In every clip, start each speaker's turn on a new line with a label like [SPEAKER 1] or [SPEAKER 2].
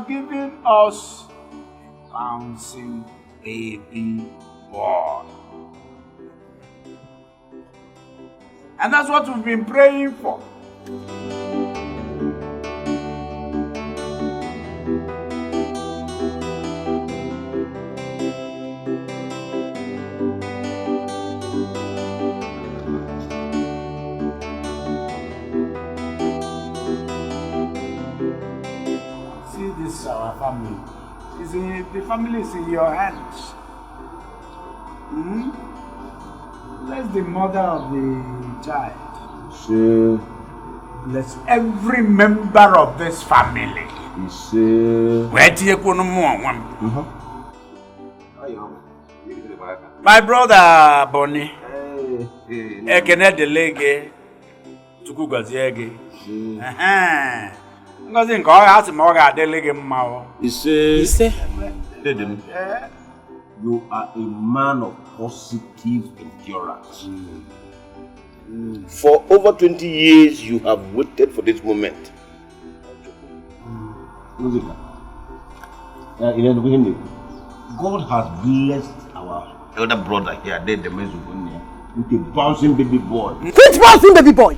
[SPEAKER 1] given us bouncing baby boy. And that's what we've been praying for. See, this is our family. The family is in your hands. Bless the mother of the child.
[SPEAKER 2] Sure.
[SPEAKER 1] Bless every member of this family.
[SPEAKER 2] Sure.
[SPEAKER 1] My brother Bonnie. Ekene delege. Tukugaziege. Ngozi nke ọ asị ma ọ ga-adịlị gị mma ọ.
[SPEAKER 2] Ise. Dedem. You are a man of positive endurance. For over 20 years, you have waited for this moment. God has blessed our elder brother here, the Mezubunia, with a bouncing baby boy.
[SPEAKER 3] Which bouncing baby boy?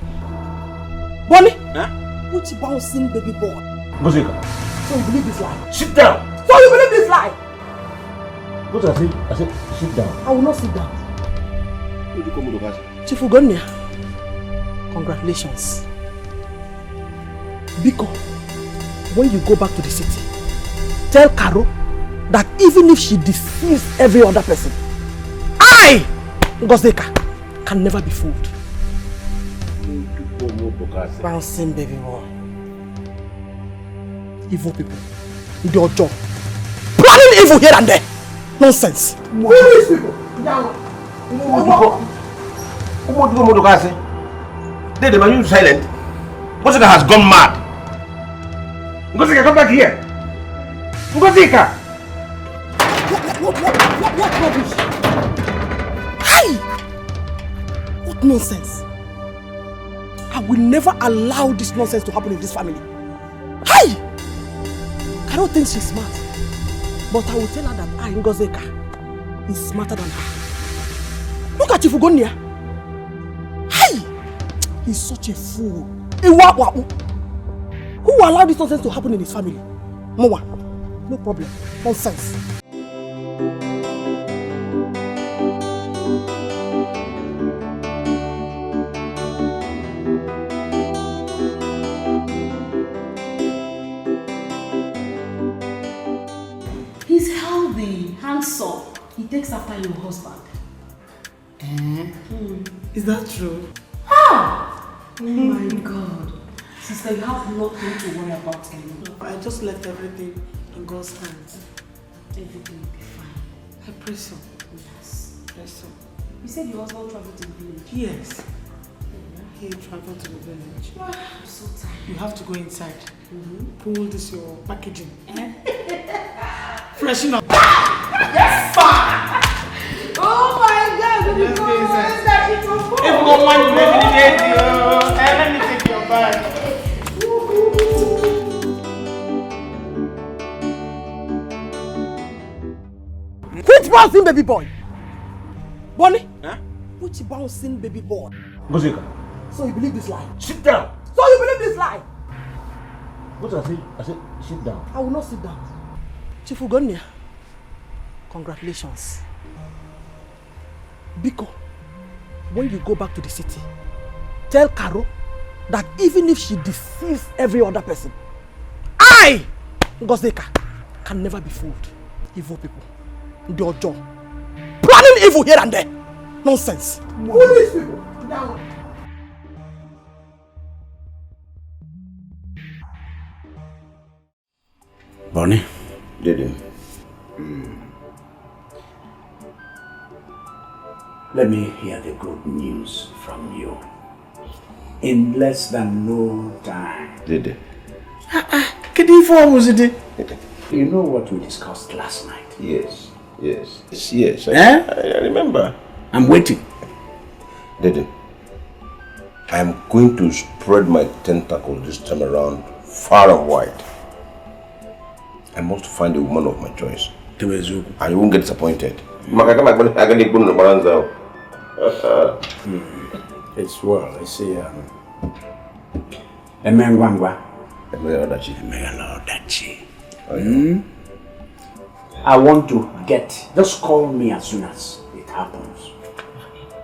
[SPEAKER 3] Bonnie? Huh? Which bouncing baby boy?
[SPEAKER 2] Muzika.
[SPEAKER 3] So you believe this lie?
[SPEAKER 2] Sit down!
[SPEAKER 3] So you believe this lie?
[SPEAKER 2] What I said, sit down.
[SPEAKER 3] I will not sit down. Chief Ugonia, congratulations. Biko, when you go back to the city, tell Caro that even if she deceives every other person, I, Ngozeka, can never be fooled. Bouncing baby boy. Evil people. Your job. Planning evil here and there. Nonsense. Who is people?
[SPEAKER 2] The man you silent. Ngozeka has gone mad. Ngozeka, come back here. Ngozeka.
[SPEAKER 3] What rubbish? Hey! What nonsense? I will never allow this nonsense to happen in this family. Hey! I don't think she's smart. But I will tell her that I, Ngozeka, is smarter than her. Look at Chifugonia. Hey! He's such a fool. Who will allow this nonsense to happen in his family? No one. No problem. Nonsense.
[SPEAKER 4] He's healthy, handsome. He takes after your husband.
[SPEAKER 3] Is that true?
[SPEAKER 4] Oh my God. Sister, you have nothing to worry about anymore.
[SPEAKER 3] I just left everything in God's hands.
[SPEAKER 4] Everything will be fine.
[SPEAKER 3] I pray so.
[SPEAKER 4] Yes.
[SPEAKER 3] Pray so.
[SPEAKER 4] You said your husband traveled to the village.
[SPEAKER 3] Yes. He traveled to the village.
[SPEAKER 4] I'm so tired.
[SPEAKER 3] You have to go inside. Pull this your packaging. Freshen up.
[SPEAKER 4] Yes, fine. Oh my God!
[SPEAKER 3] Let's go inside.
[SPEAKER 4] If you
[SPEAKER 3] don't mind, let me take your bag. Which bouncing baby boy? Bonnie?
[SPEAKER 2] Huh?
[SPEAKER 3] Which bouncing baby boy?
[SPEAKER 2] Ngozeka.
[SPEAKER 3] So you believe this lie?
[SPEAKER 2] Sit down.
[SPEAKER 3] So you believe this lie?
[SPEAKER 2] What I said, sit down.
[SPEAKER 3] I will not sit down. Chief Ugonia, congratulations. Biko, when you go back to the city, tell Caro that even if she deceives every other person, I, Ngozeka, can never be fooled. Evil people. Your job. Planning evil here and there. Nonsense. Who are these people? Down.
[SPEAKER 1] Bonnie?
[SPEAKER 2] Did
[SPEAKER 1] Let me hear the good news from you. In less than no time.
[SPEAKER 2] Did
[SPEAKER 1] You know what we discussed last night?
[SPEAKER 2] Yes. I remember.
[SPEAKER 1] I'm waiting.
[SPEAKER 2] Dede, I am going to spread my tentacle this time around far and wide. I must find a woman of my choice.
[SPEAKER 1] And
[SPEAKER 2] you won't get disappointed.
[SPEAKER 1] It's well, I see. Emengwangwa.
[SPEAKER 2] Edochie.
[SPEAKER 1] I want to just call me as soon as it happens.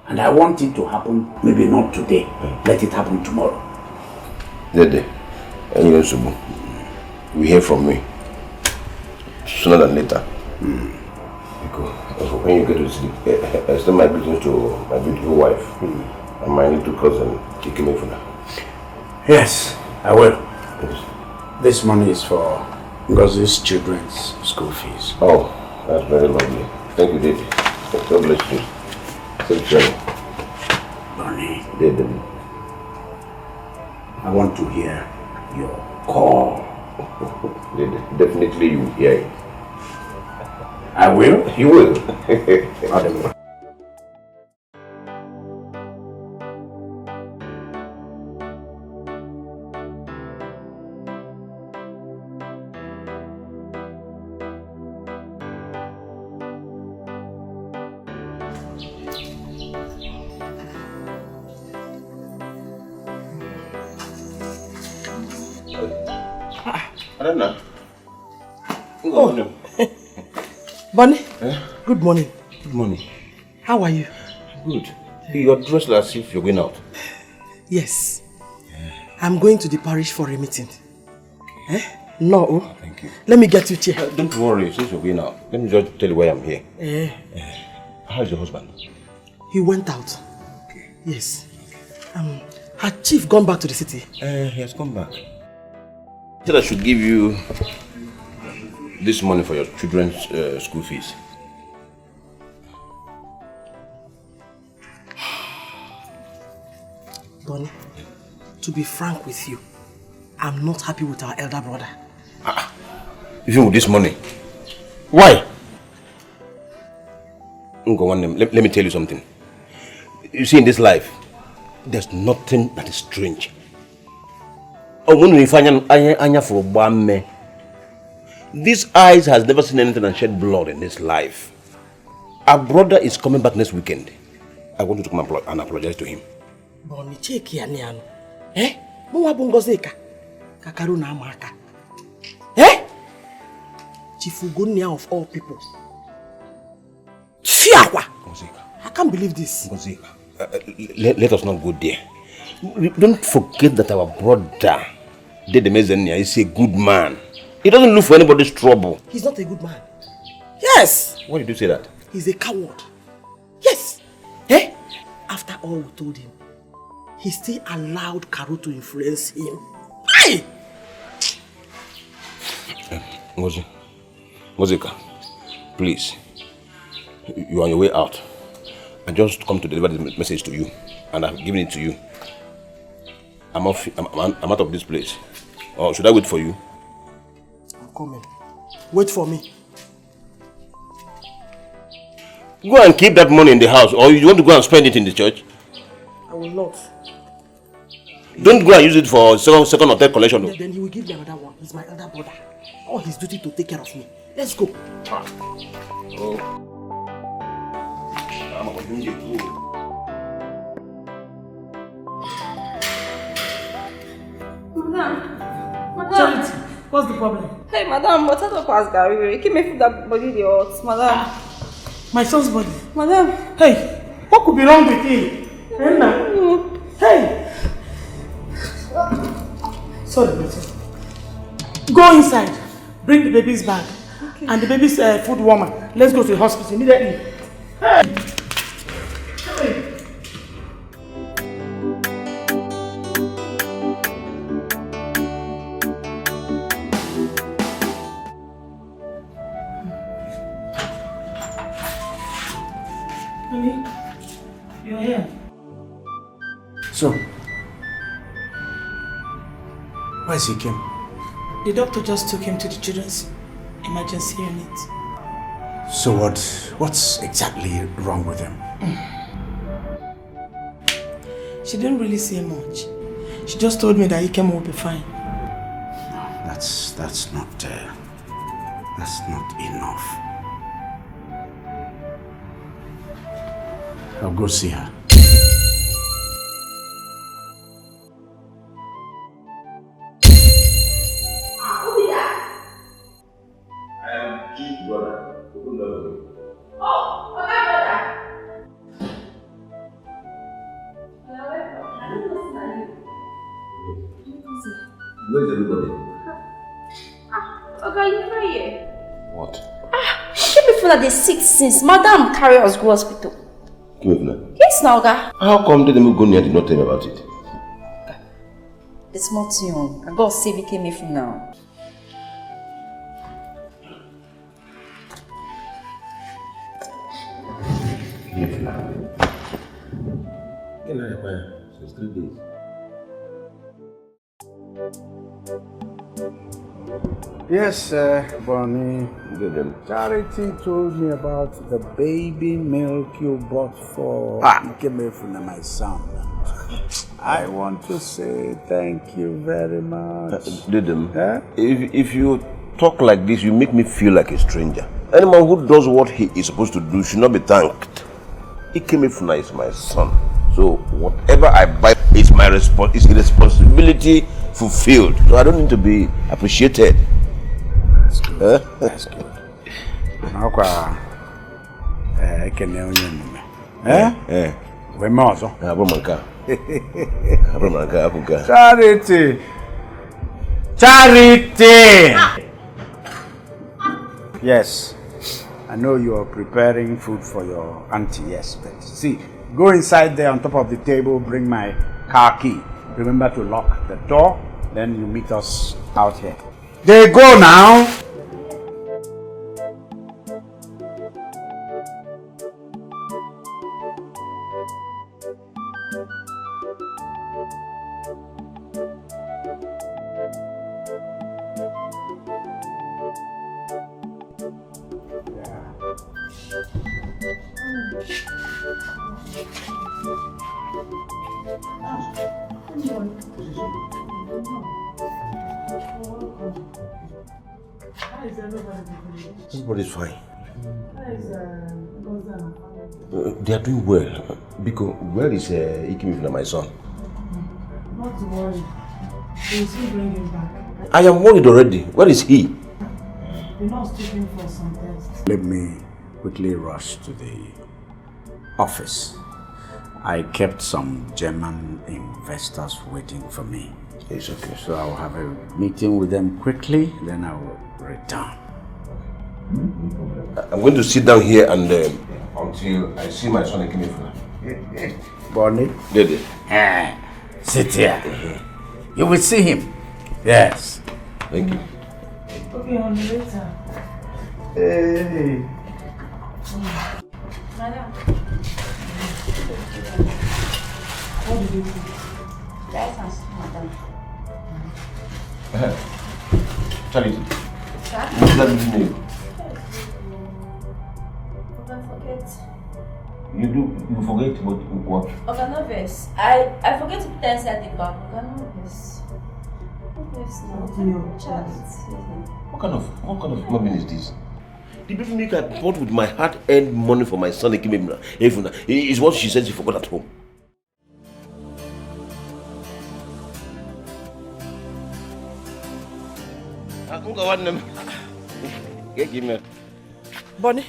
[SPEAKER 1] And I want it to happen, maybe not today. Let it happen tomorrow.
[SPEAKER 2] Dede, we hear from me sooner than later. Because when you get to sleep, I send my greetings to my beautiful wife and my little cousin, Dikeh.
[SPEAKER 1] Yes, I will.
[SPEAKER 2] Yes.
[SPEAKER 1] This money is for Ngozi's children's school fees.
[SPEAKER 2] Oh, that's very lovely. Thank you, Dede. God bless you. Safe journey.
[SPEAKER 1] Bonnie,
[SPEAKER 2] Dede.
[SPEAKER 1] I want to hear your call.
[SPEAKER 2] Dede, definitely you will hear it.
[SPEAKER 1] I will?
[SPEAKER 2] You will.
[SPEAKER 3] Oh, Bonnie, good morning.
[SPEAKER 2] Good morning.
[SPEAKER 3] How are you?
[SPEAKER 2] Good. You're dressed as if you're going out.
[SPEAKER 3] Yes. I'm going to the parish for a meeting. No.
[SPEAKER 2] Thank you.
[SPEAKER 3] Let me get you chair.
[SPEAKER 2] Don't worry, since you're going out, let me just tell you why I'm here. How's your husband?
[SPEAKER 3] He went out. Okay. Yes. Her chief gone back to the city?
[SPEAKER 2] He has come back. He said I should give you this money for your children's school fees.
[SPEAKER 3] Bonnie, to be frank with you, I'm not happy with our elder brother.
[SPEAKER 2] Even with this money? Why? Let me tell you something. You see, in this life, there's nothing that is strange. This eyes has never seen anything and shed blood in this life. Our brother is coming back next weekend. I want you to come and apologize to him.
[SPEAKER 3] Bonnie, check here, Niano. Mwa bungozeka. Kakaru na amaka. Chifugonia of all people. Fiawa! I can't believe this.
[SPEAKER 2] Let us not go there. Don't forget that our brother, Dede Mezenia, is a good man. He doesn't look for anybody's trouble.
[SPEAKER 3] He's not a good man. Yes!
[SPEAKER 2] Why did you say that?
[SPEAKER 3] He's a coward. Yes! After all we told him, he still allowed Karu to influence him. Hey!
[SPEAKER 2] Ngozika, please. You are on your way out. I just come to deliver the message to you, and I've given it to you. I'm out of this place. Or should I wait for you?
[SPEAKER 3] I'm coming. Wait for me.
[SPEAKER 2] Go and keep that money in the house, or you want to go and spend it in the church?
[SPEAKER 3] I will not.
[SPEAKER 2] Don't go and use it for second or third collection.
[SPEAKER 3] Then he will give me another one. He's my elder brother. All his duty to take care of me. Let's go.
[SPEAKER 4] Madam, what's the problem?
[SPEAKER 5] Hey, madam, what type of pass Gary? Keep me food that body the hot, madam.
[SPEAKER 3] My son's body.
[SPEAKER 5] Madam.
[SPEAKER 3] Hey, what could be wrong with him? Hey. Sorry, my son. Go inside. Bring the baby's bag. Okay. And the baby's food warmer. Let's go to the hospital immediately. Hey. You're here.
[SPEAKER 1] So, where's he came?
[SPEAKER 3] The doctor just took him to the children's emergency unit.
[SPEAKER 1] So what's exactly wrong with him?
[SPEAKER 3] She didn't really say much. She just told me that Ikem will be fine.
[SPEAKER 1] That's not That's not enough. I'll go see her.
[SPEAKER 2] Where's everybody?
[SPEAKER 5] Okay, you never here.
[SPEAKER 2] What?
[SPEAKER 5] Give me phone that they sick since Madam carry us go hospital.
[SPEAKER 2] Give me phone.
[SPEAKER 5] Yes, now, Oga.
[SPEAKER 2] How come they didn't go near did not tell me about it?
[SPEAKER 5] The small tune. I got save it came me from now.
[SPEAKER 2] Give me phone. Since 3 days.
[SPEAKER 1] Yes, Bonnie. Charity told me about the baby milk you bought for Ikemefuna, my son. I want to say thank you very much.
[SPEAKER 2] If you talk like this, you make me feel like a stranger. Anyone who does what he is supposed to do should not be thanked. Ikemefuna is my son. So whatever I buy is my responsibility fulfilled. So I don't need to be appreciated.
[SPEAKER 1] That's good. That's good. Charity! Charity! Yes, I know you are preparing food for your auntie, yes, but see, go inside there on top of the table, bring my car key. Remember to lock the door, then you meet us out here. They go now!
[SPEAKER 2] Everybody's fine. They are doing well. Because where is Ikemefuna, my son?
[SPEAKER 4] Not to worry. We'll soon bring him back.
[SPEAKER 2] I am worried already. Where is he?
[SPEAKER 4] The nurse took him for some tests.
[SPEAKER 1] Let me quickly rush to the office. I kept some German investors waiting for me.
[SPEAKER 2] It's okay.
[SPEAKER 1] So I'll have a meeting with them quickly, then I will return.
[SPEAKER 2] I'm going to sit down here and until I see my son Ikemefuna.
[SPEAKER 1] Bonnie?
[SPEAKER 2] Dede.
[SPEAKER 1] Sit here. You will see him. Yes.
[SPEAKER 2] Thank you.
[SPEAKER 4] Okay, on later.
[SPEAKER 1] Hey.
[SPEAKER 5] Madam.
[SPEAKER 4] What did you do?
[SPEAKER 5] Let's ask Madam.
[SPEAKER 2] Charity.
[SPEAKER 5] Sir?
[SPEAKER 2] What's that name?
[SPEAKER 5] Forget.
[SPEAKER 2] You forget what?
[SPEAKER 5] Okay, no verse. I forget to put inside the bag. Okay, no verse. No verse now. Charity.
[SPEAKER 2] What kind of human being is this? The baby milk I bought with my hard-earned money for my son Ikemefuna is what she said she forgot at home.
[SPEAKER 3] Bonnie,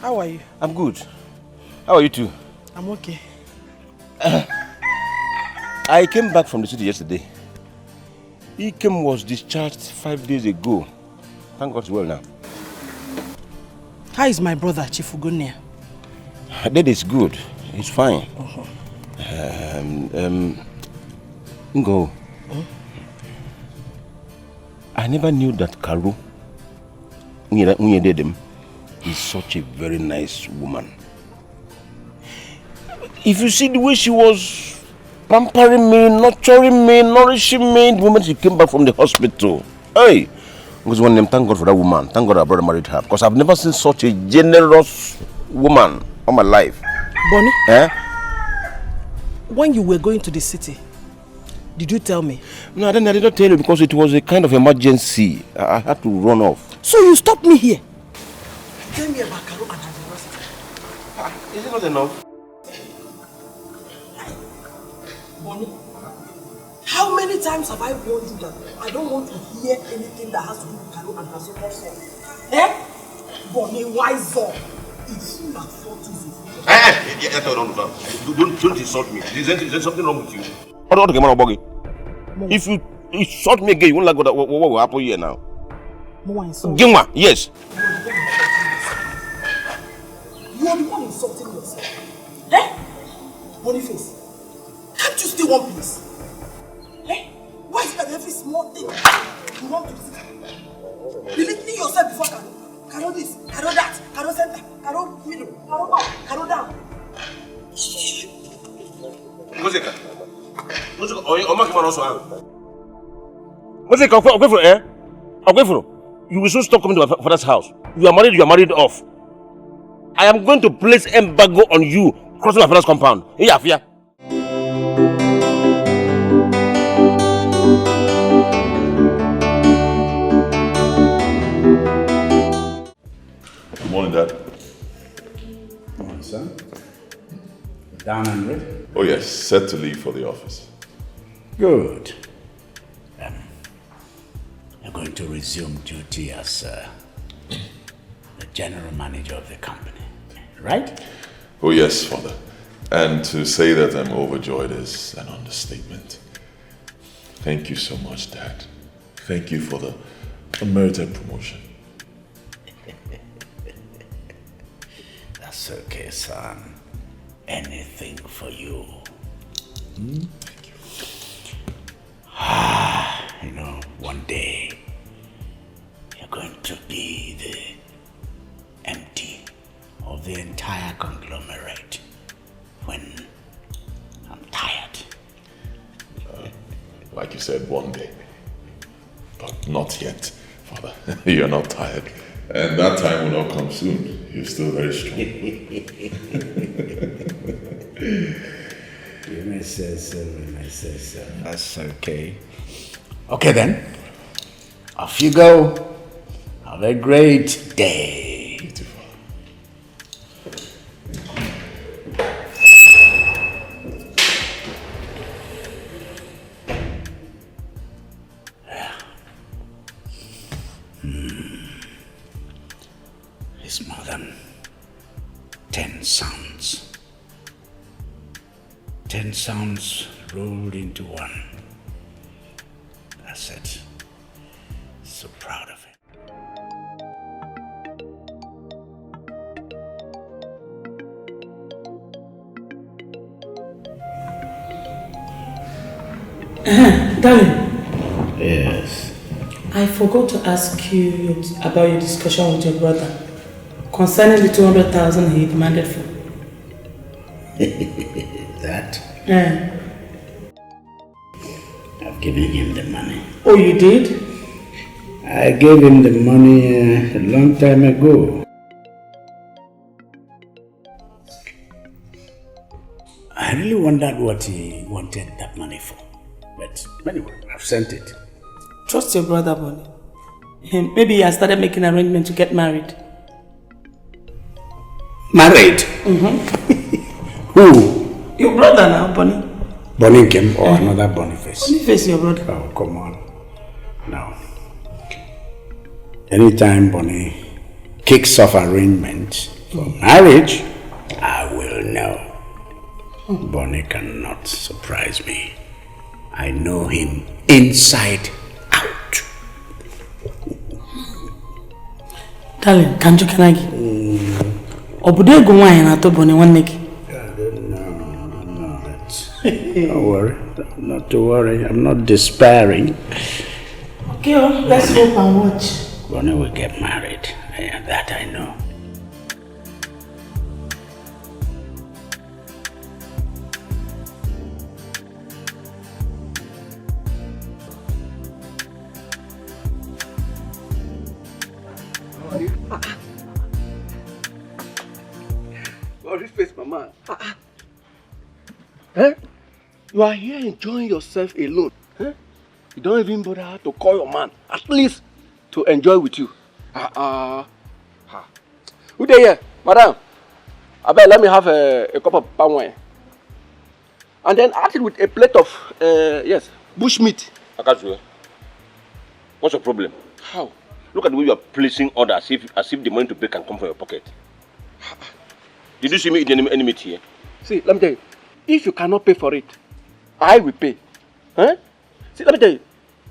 [SPEAKER 3] how are you?
[SPEAKER 2] I'm good. How are you too?
[SPEAKER 3] I'm okay.
[SPEAKER 2] I came back from the city yesterday. Ikem was discharged 5 days ago. Thank God he's well now.
[SPEAKER 3] How is my brother, Chief Ugonia?
[SPEAKER 2] That is good. He's fine. Ngo. I never knew that Karu is such a very nice woman. If you see the way she was pampering me, nurturing me, nourishing me the moment she came back from the hospital. Hey! Because one name, thank God for that woman. Thank God our brother married her. Because I've never seen such a generous woman all my life.
[SPEAKER 3] Bonnie? When you were going to the city, did you tell me?
[SPEAKER 2] No, I did not tell you because it was a kind of emergency. I had to run off.
[SPEAKER 3] So you stopped me here. Tell me about Carol and her generosity.
[SPEAKER 2] Is it not enough?
[SPEAKER 3] Bonnie, how many times have I warned you that I don't want to hear anything that has to do with Carol and her so-called son? Eh? Bonnie, wise up. It's you that fought you.
[SPEAKER 2] Don't insult me. Is there something wrong with you? If you insult me again, you won't like what will happen here now. Gingwa, yes.
[SPEAKER 3] You are the one insulting yourself. Eh? Boniface, can't you stay one place? Eh? Why is it that every small thing you want to see? Belittling yourself before Carol. Carol this, Carol that, Carol center, Carol middle, Carol up, Carol down.
[SPEAKER 2] You will soon stop coming to my father's house. You are married off. I am going to place embargo on you crossing my father's compound. Yeah.
[SPEAKER 6] Good morning, Dad.
[SPEAKER 1] Good morning, son. Down and ready?
[SPEAKER 6] Oh yes, set to leave for the office.
[SPEAKER 1] Good. You're going to resume duty as the general manager of the company, right?
[SPEAKER 6] Oh yes, Father. And to say that I'm overjoyed is an understatement. Thank you so much, Dad. Thank you for the unmerited promotion.
[SPEAKER 1] That's okay, son. Anything for you.
[SPEAKER 6] Thank you.
[SPEAKER 1] You know, one day you're going to be the MD of the entire conglomerate when I'm tired.
[SPEAKER 6] Like you said, one day. But not yet, Father. You're not tired. And that time will not come soon. You're still very strong.
[SPEAKER 1] You may say so, That's okay. Okay then. Off you go. Have a great day.
[SPEAKER 6] Beautiful.
[SPEAKER 1] It's more than 10 sounds. 10 sounds rolled into one. That's it. So proud of it.
[SPEAKER 4] Darling,
[SPEAKER 1] Yes.
[SPEAKER 4] I forgot to ask you about your discussion with your brother concerning the 200,000 he demanded for.
[SPEAKER 1] That?
[SPEAKER 4] Yeah.
[SPEAKER 1] I've given him the money.
[SPEAKER 4] Oh, you did?
[SPEAKER 1] I gave him the money a long time ago. I really wondered what he wanted that money for. But anyway, I've sent it.
[SPEAKER 4] Trust your brother, Bonnie. Maybe he has started making arrangements to get married.
[SPEAKER 1] Married? Who?
[SPEAKER 4] Your brother now, Bonnie.
[SPEAKER 1] Bonnie Kim or another Boniface?
[SPEAKER 4] Boniface, your brother.
[SPEAKER 1] Oh, come on. No. Anytime Bonnie kicks off arrangements for marriage, I will know. Bonnie cannot surprise me. I know him inside out.
[SPEAKER 4] Darling, can't you Kanagi? Obude go wine ato Bonnie one neck.
[SPEAKER 1] No, that's... Don't worry. Not to worry. I'm not despairing.
[SPEAKER 4] Okay, let's hope and watch.
[SPEAKER 1] Bonnie will get married. Yeah, that I know.
[SPEAKER 7] Face, Mama. Eh? You are here enjoying yourself alone. Eh? You don't even bother to call your man, at least to enjoy with you. Who there here? Madam, I bet let me have a cup of palm wine. And then add it with a plate of, yes, bush meat.
[SPEAKER 2] Akazue, what's your problem?
[SPEAKER 7] How?
[SPEAKER 2] Look at the way you are placing orders as if the money to pay can come from your pocket. Did you see me eating any meat here?
[SPEAKER 7] See, let me tell you, if you cannot pay for it, I will pay. Huh? See, let me tell you,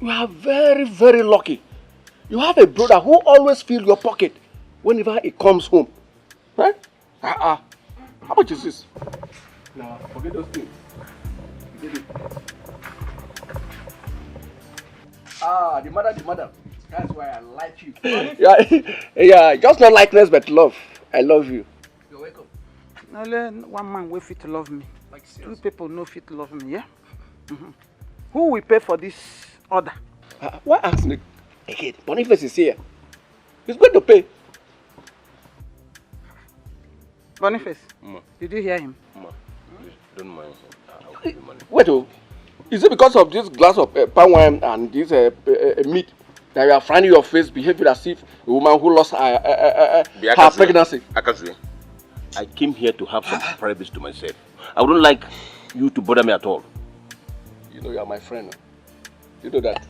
[SPEAKER 7] you are very, very lucky. You have a brother who always fills your pocket whenever he comes home. Huh? How much is this? Now, forget those things. Forget it. The mother. That's why I like you. yeah, just not likeness, but love. I love you. You're welcome.
[SPEAKER 1] Only one man will fit to love me.
[SPEAKER 7] Like
[SPEAKER 1] two people no fit to love me, yeah? Who will pay for this order?
[SPEAKER 7] Why ask me again? Boniface is here. He's going to pay.
[SPEAKER 1] Boniface, did you hear him?
[SPEAKER 2] Ma, please, don't mind him. I'll give you money.
[SPEAKER 7] Wait, is it because of this glass of palm wine and this meat that you are finding your face behaving as if a woman who lost her pregnancy?
[SPEAKER 2] Akazue, I came here to have some privacy to myself. I wouldn't like you to bother me at all.
[SPEAKER 7] You know you are my friend. You know that.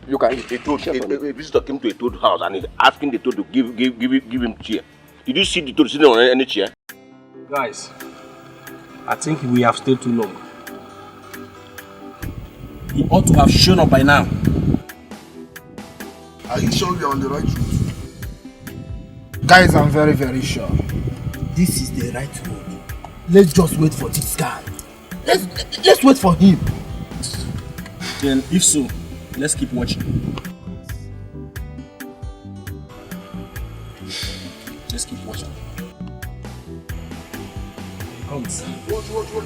[SPEAKER 7] You can eat.
[SPEAKER 2] A visitor came to a toad house and is asking the toad to give him chair. Did you see the toad sitting on any chair?
[SPEAKER 8] Guys, I think we have stayed too long. He ought to have shown up by now.
[SPEAKER 9] Are you sure we are on the right route?
[SPEAKER 1] Guys, I'm very, very sure. This is the right road. Let's just wait for this guy. Let's wait for him.
[SPEAKER 8] Then, if so, let's keep watching. Let's keep watching. He comes.
[SPEAKER 9] Watch.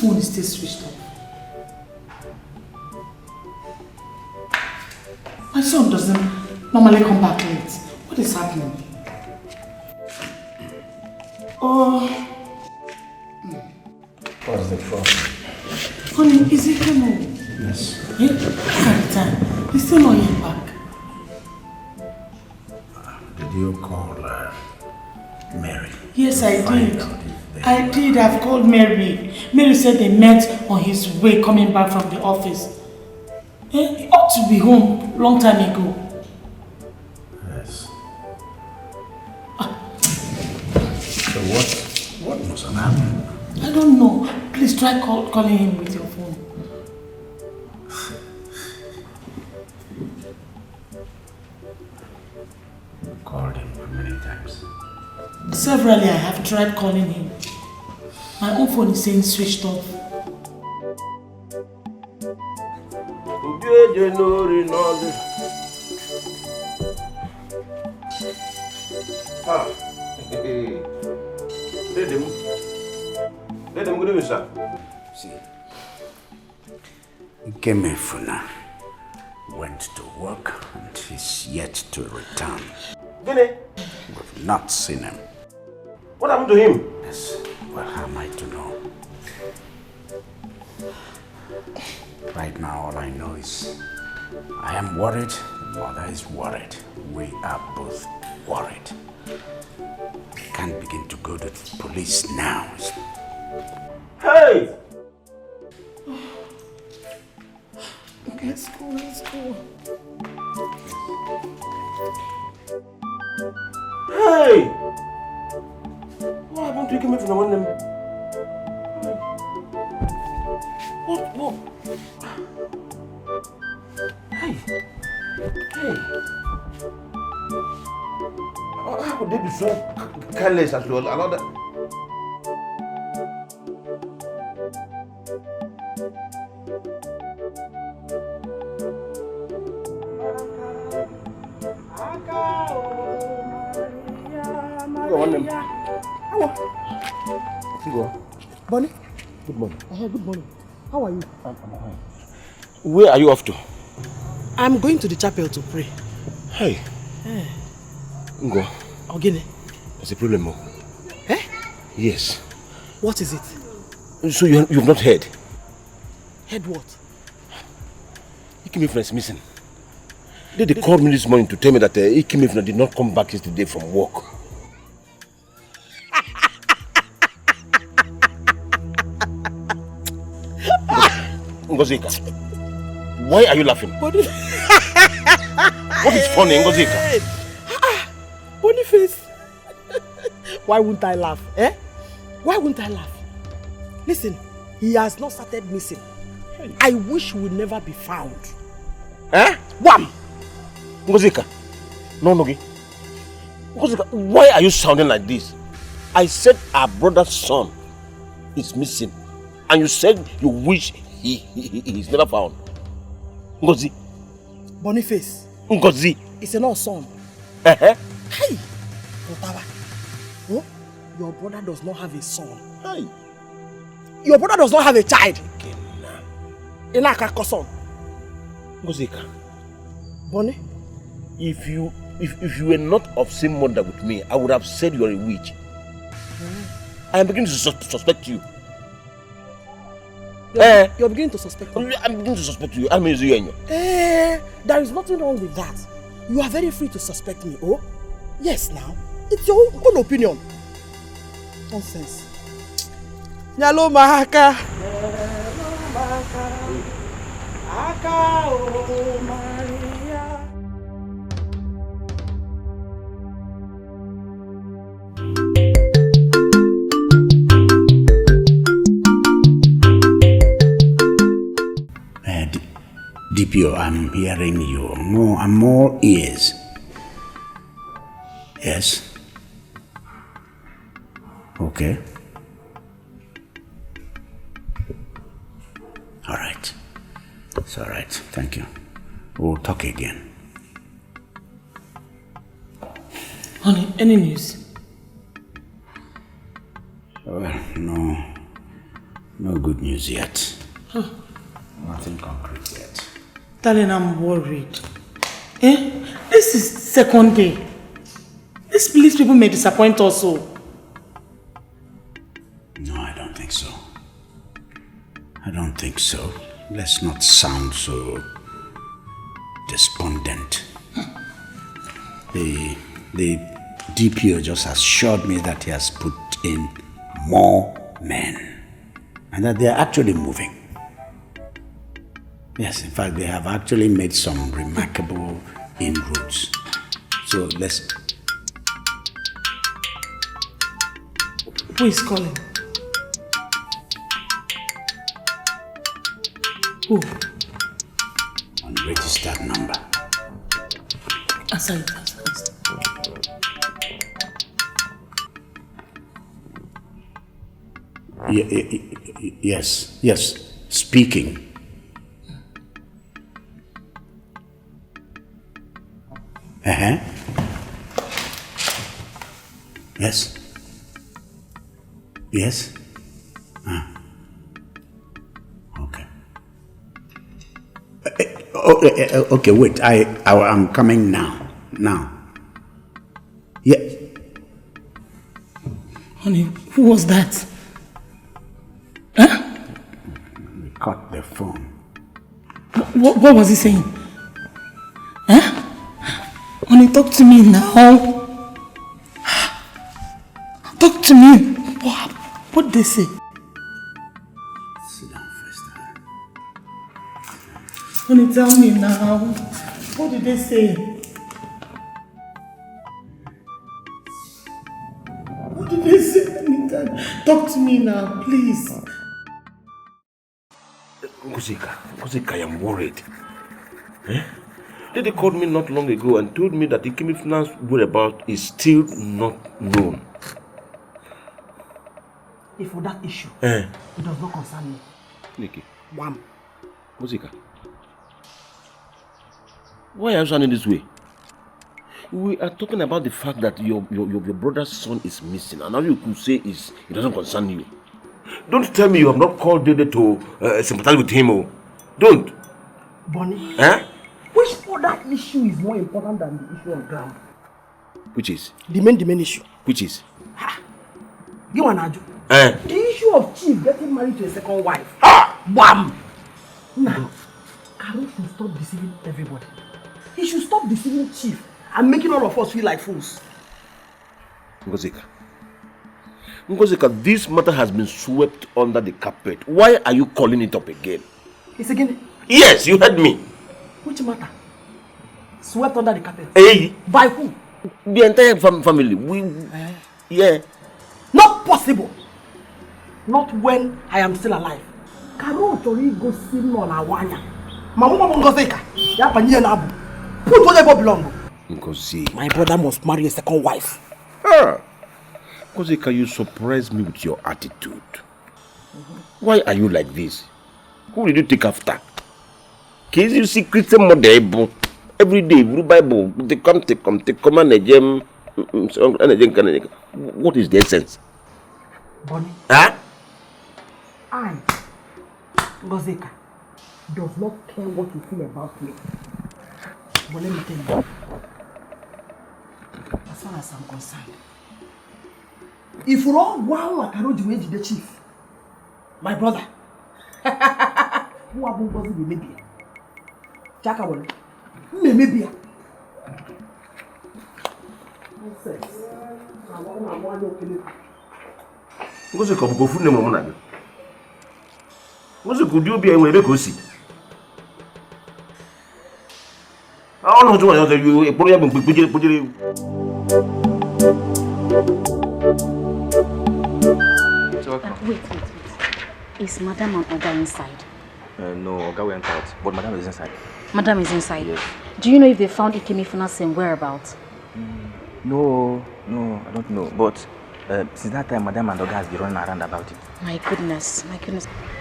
[SPEAKER 4] Phone is still switched off. My son doesn't normally come back late. What is happening?
[SPEAKER 1] What's the problem?
[SPEAKER 4] Honey, is he coming?
[SPEAKER 1] Yes.
[SPEAKER 4] Yeah? Look at the time. He's still not yet back.
[SPEAKER 1] Did you call Mary?
[SPEAKER 4] Yes, I did. I've called Mary. Mary said they met on his way coming back from the office. He ought to be home long time ago.
[SPEAKER 1] Yes. So what must have happened?
[SPEAKER 4] I don't know. Please try calling him with your phone.
[SPEAKER 1] Called him many times.
[SPEAKER 4] Severally, I have tried calling him. My own phone is saying switched off.
[SPEAKER 2] Let them go, sir.
[SPEAKER 1] See, Ikemefuna went to work and he's yet to return.
[SPEAKER 2] Dene?
[SPEAKER 1] We've not seen him.
[SPEAKER 2] What happened to him?
[SPEAKER 1] Yes, well, how am I to know? Right now, all I know is I am worried, Mother is worried. We are both worried. I can't begin to go to the police now.
[SPEAKER 2] Hey!
[SPEAKER 3] Let's go, let's go.
[SPEAKER 7] Hey! What happened to you came from the one them? What? Hey! How could they be so careless as well? Allow that.
[SPEAKER 3] Bonnie?
[SPEAKER 7] Good morning.
[SPEAKER 3] Good morning. How are you?
[SPEAKER 7] I'm fine. Where are you off to?
[SPEAKER 3] I'm going to the chapel to pray.
[SPEAKER 7] Hey. Ngo.
[SPEAKER 3] Ogene.
[SPEAKER 7] There's a problem.
[SPEAKER 3] Eh?
[SPEAKER 7] Yes.
[SPEAKER 3] What is it?
[SPEAKER 7] So you've not heard?
[SPEAKER 3] Heard what?
[SPEAKER 7] Ikimefuna is missing. They called me this morning to tell me that Ikimefuna did not come back yesterday from work. Ngozika, why are you laughing? What is funny, Ngozika?
[SPEAKER 3] Boniface. Why wouldn't I laugh? Eh? Why wouldn't I laugh? Listen, he has not started missing. I wish he would never be found.
[SPEAKER 7] Eh?
[SPEAKER 3] Wham!
[SPEAKER 7] Ngozika, no, Nogi. Ngozika, why are you sounding like this? I said our brother's son is missing, and you said you wish he's never found. Ngozi.
[SPEAKER 3] Boniface.
[SPEAKER 7] Ngozi.
[SPEAKER 3] It's an old son.
[SPEAKER 7] Hey!
[SPEAKER 3] Otawa. Oh, your brother does not have a son.
[SPEAKER 7] Hey!
[SPEAKER 3] Your brother does not have a child. Inaka son.
[SPEAKER 7] Ngozika.
[SPEAKER 3] Bonnie?
[SPEAKER 7] If you were not of same mother with me, I would have said you are a witch. I am beginning to suspect you.
[SPEAKER 3] You're beginning to suspect me.
[SPEAKER 7] I'm beginning to suspect you. I mean,
[SPEAKER 3] there is nothing wrong with that. You are very free to suspect me, oh? Yes, now. It's your own opinion. Nonsense. Nyalo mahaka. Aka o Maria.
[SPEAKER 1] DPO, I'm hearing you. I'm more ears. Yes? Okay. All right. It's all right. Thank you. We'll talk again.
[SPEAKER 4] Honey, any news?
[SPEAKER 1] Well, no good news yet. Nothing concrete yet.
[SPEAKER 4] Darling, I'm worried. This is second day. These police people may disappoint us all.
[SPEAKER 1] No, I don't think so. I don't think so. Let's not sound so despondent. The DPO just assured me that he has put in more men and that they are actually moving. Yes, in fact, they have actually made some remarkable inroads. So let's...
[SPEAKER 4] Who is calling? Who?
[SPEAKER 1] Unregistered number.
[SPEAKER 4] Answer it.
[SPEAKER 1] Yes, speaking. Yes. Okay. Okay, wait. I'm coming now. Yeah.
[SPEAKER 4] Honey, who was that?
[SPEAKER 1] We cut the phone.
[SPEAKER 4] What was he saying? Honey, talk to me now. Talk to me. What did they say?
[SPEAKER 1] Sit down first.
[SPEAKER 4] Honey, tell me now. What did they say? What did they say? Talk to me now, please.
[SPEAKER 2] Ngozika, I am worried. They called me not long ago and told me that the Ikemefuna whereabouts is still not known.
[SPEAKER 3] If for that issue, it does not concern me.
[SPEAKER 2] Nikki.
[SPEAKER 3] Wham.
[SPEAKER 2] Ngozika, why are you sounding this way? We are talking about the fact that your brother's son is missing, and now you could say it doesn't concern you. Don't tell me you have not called Dede to sympathize with him. Oh. Don't.
[SPEAKER 3] Bonnie.
[SPEAKER 7] Which other issue is more important than the issue on ground?
[SPEAKER 2] Which is?
[SPEAKER 3] The main issue.
[SPEAKER 2] Which is?
[SPEAKER 3] Give one aju. The issue of Chief getting married to a second wife. Bam! Now, Carol should stop deceiving everybody. He should stop deceiving Chief and making all of us feel like fools.
[SPEAKER 2] Ngozika, this matter has been swept under the carpet. Why are you calling it up again?
[SPEAKER 3] It's again?
[SPEAKER 2] Yes, you heard me.
[SPEAKER 3] Which matter? Swept under the carpet?
[SPEAKER 2] Hey.
[SPEAKER 3] By who?
[SPEAKER 2] The entire family. Yeah.
[SPEAKER 3] Not possible. Not when I am still alive. Carol Tori go see no na wanya. Mama Ngozika. Ya panye na abu. Put where they belong.
[SPEAKER 2] Ngozi.
[SPEAKER 3] My brother must marry a second wife.
[SPEAKER 2] Ngozika, you surprise me with your attitude. Why are you like this? Who did you take after? Kids, you see Christian model every day, Bible, they come and what is the essence?
[SPEAKER 3] Bonnie.
[SPEAKER 2] Huh?
[SPEAKER 3] I, Ngozika, does not care what you feel about me. But let me tell you, as far as I'm concerned, if we're all wow, I cannot do the chief, my brother, who are both of maybe. Chaka will maybe.
[SPEAKER 2] Ngozi ko go fun mo na bi. Ngozi ko di obi enwe be ko si. Ah no jo wa yo e poro ya gbon pejere.
[SPEAKER 10] Wait. Is Madam and Oga inside?
[SPEAKER 8] No, Oga went out, but Madam is inside.
[SPEAKER 10] Madam is inside?
[SPEAKER 8] Yes.
[SPEAKER 10] Do you know if they found Ikemefuna's whereabouts?
[SPEAKER 8] No, I don't know. But since that time, Madam and Oga has been running around about it.
[SPEAKER 10] My goodness.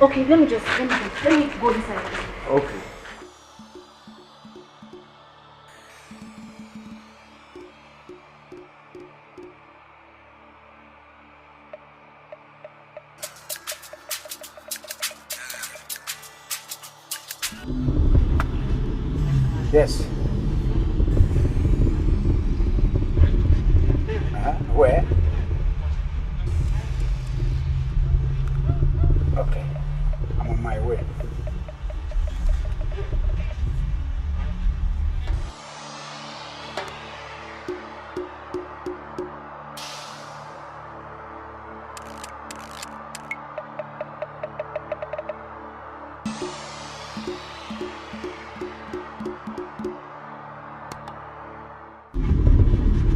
[SPEAKER 10] Okay, let me go inside.
[SPEAKER 8] Okay.
[SPEAKER 1] Yes. Where? Okay. I'm on my way.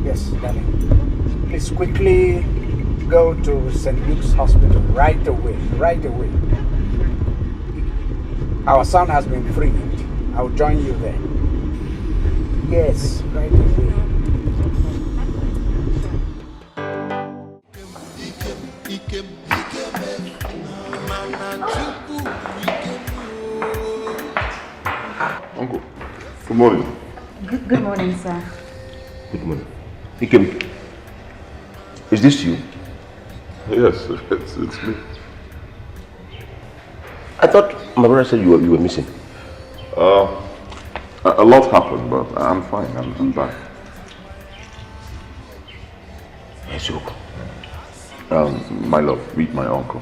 [SPEAKER 1] Yes, darling. Please quickly go to St. Luke's Hospital right away. Our son has been freed. I'll join you there. Yes, right away.
[SPEAKER 6] Uncle, good morning.
[SPEAKER 10] Good morning, sir.
[SPEAKER 2] Good morning. Ikem, is this you?
[SPEAKER 6] Yes, it's me.
[SPEAKER 2] I thought my brother said you were missing.
[SPEAKER 6] A lot happened, but I'm fine. I'm back.
[SPEAKER 2] Yes, you.
[SPEAKER 6] My love, meet my uncle.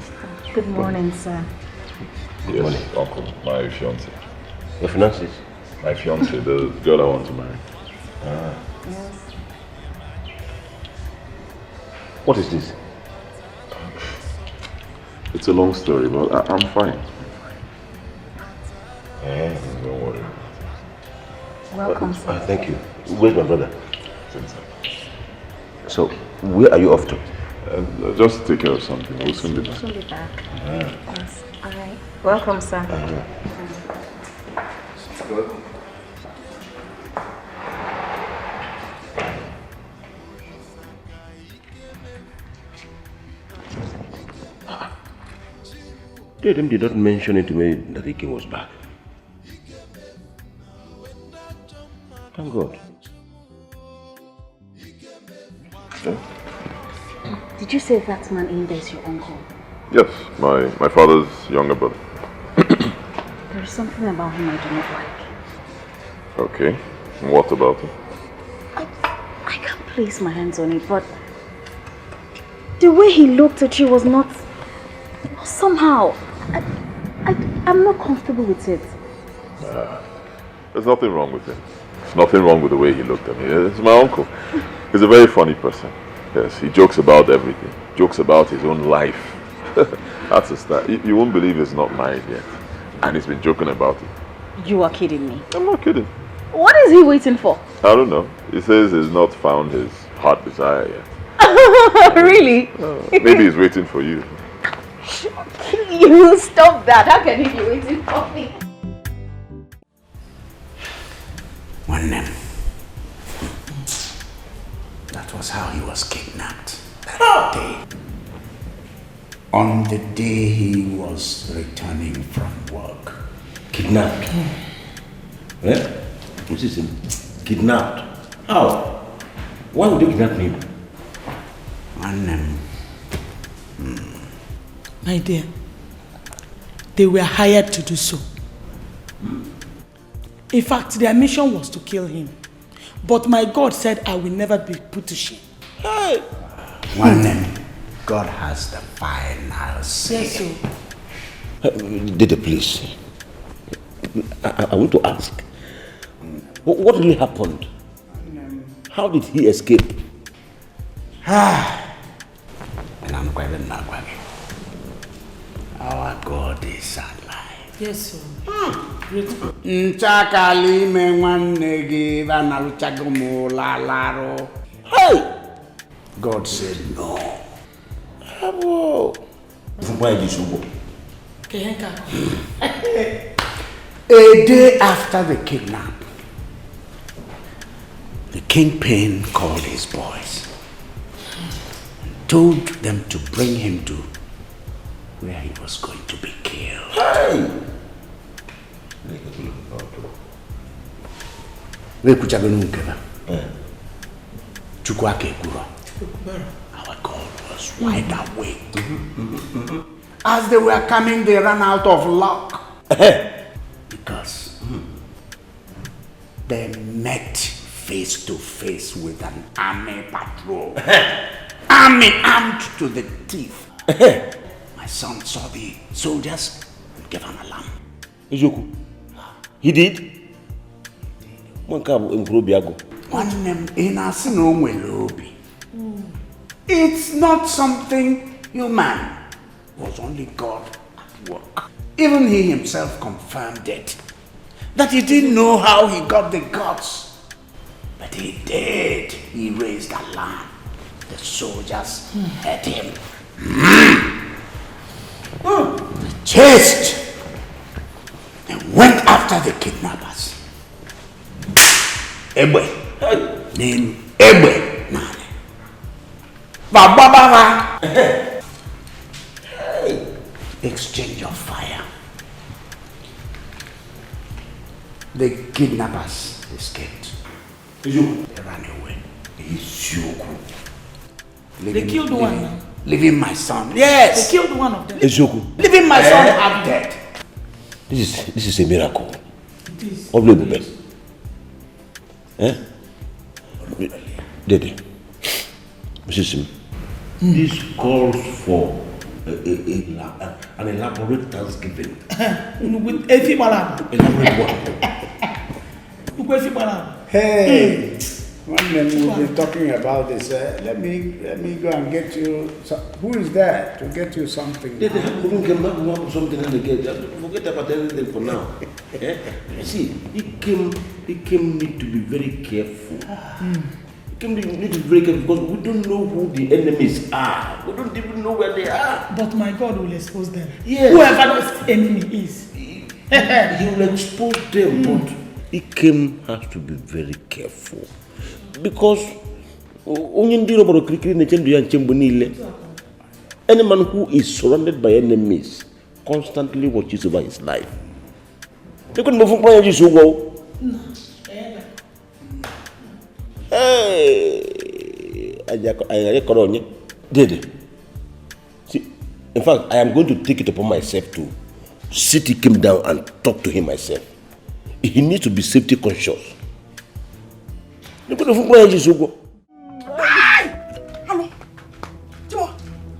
[SPEAKER 10] Good morning, sir.
[SPEAKER 6] Good morning, uncle. My fiance.
[SPEAKER 2] Your fiancé?
[SPEAKER 6] My fiance, the girl I want to marry.
[SPEAKER 10] Yes.
[SPEAKER 2] What is this?
[SPEAKER 6] It's a long story, but I'm fine.
[SPEAKER 2] Eh?
[SPEAKER 6] Don't worry.
[SPEAKER 10] Welcome, sir.
[SPEAKER 2] Thank you. Where's my brother? So, where are you off to?
[SPEAKER 6] Just take care of something. We'll soon be back.
[SPEAKER 10] We'll soon be back. Yes. All right. Welcome, sir.
[SPEAKER 2] Welcome. They did not mention it to me that the king was back. Thank God.
[SPEAKER 6] Yeah.
[SPEAKER 10] Did you say that man in there is your uncle?
[SPEAKER 6] Yes, my father's younger brother.
[SPEAKER 10] There's something about him I do not like.
[SPEAKER 6] Okay. What about him?
[SPEAKER 10] I can't place my hands on it, but the way he looked at you was not... Somehow, I'm not comfortable with it.
[SPEAKER 6] There's nothing wrong with him. There's nothing wrong with the way he looked at me. It's my uncle. He's a very funny person. Yes, he jokes about everything. Jokes about his own life. That's a start. You won't believe he's not married yet. And he's been joking about it.
[SPEAKER 10] You are kidding me.
[SPEAKER 6] I'm not kidding.
[SPEAKER 10] What is he waiting for?
[SPEAKER 6] I don't know. He says he's not found his heart desire yet.
[SPEAKER 10] Really?
[SPEAKER 6] Maybe he's waiting for you.
[SPEAKER 10] You stop that. How can he be waiting for me?
[SPEAKER 1] One name. That was how he was kidnapped. That day. On the day he was returning from work.
[SPEAKER 2] Kidnapped? Eh? What is him? Kidnapped? How? Why would you kidnap him?
[SPEAKER 1] One name.
[SPEAKER 4] My dear, they were hired to do so. In fact, their mission was to kill him. But my God said I will never be put to shame.
[SPEAKER 1] Hey! One name. God has the final say.
[SPEAKER 4] Yes, sir.
[SPEAKER 2] Dede, please. I want to ask. What really happened? How did he escape?
[SPEAKER 1] And I'm quite not quite. Our God is alive.
[SPEAKER 4] Yes, sir.
[SPEAKER 1] Nchakali me nwanne gị vanaruchago mo lalaro. Hey! God said no. A day after the kidnap, the kingpin called his boys and told them to bring him to where he was going to be killed. Hey! Our God was wide awake. As they were coming, they ran out of luck. Because they met face to face with an army patrol. Army armed to the teeth. My son saw the soldiers and gave an alarm.
[SPEAKER 2] Ijoku, he did?
[SPEAKER 1] It's not something human. It was only God at work. Even he himself confirmed it. That he didn't know how he got the guts. But he did. He raised alarm. The soldiers heard him. They chased and went after the kidnappers. Egbe. Name Egbe. Nane. Bababa. Exchange of fire. The kidnappers escaped. They ran away.
[SPEAKER 4] They killed one.
[SPEAKER 1] Leaving my son. Yes.
[SPEAKER 4] They killed one of them.
[SPEAKER 1] Leaving my son half dead.
[SPEAKER 2] This is a miracle.
[SPEAKER 4] It is.
[SPEAKER 2] Unbelievable. Dede, Mrs. This calls for an elaborate Thanksgiving.
[SPEAKER 4] With Efi Malam.
[SPEAKER 2] Elaborate what?
[SPEAKER 4] With Efi Malam.
[SPEAKER 1] Hey, One day we've been talking about this. Let me go and get you. Who is there to get you something?
[SPEAKER 2] They have something in the gate. Forget about everything for now. See, he came need to be very careful. He came need to be very careful because we don't know who the enemies are. We don't even know where they are.
[SPEAKER 4] But my God will expose them.
[SPEAKER 2] Yes.
[SPEAKER 4] Whoever this enemy is.
[SPEAKER 2] He will expose them, but Ikem has to be very careful. Because any man who is surrounded by enemies constantly watches over his life. They couldn't move from so well. See, in fact, I am going to take it upon myself to sit him down and talk to him myself. He needs to be safety conscious.
[SPEAKER 3] Hello. Timo,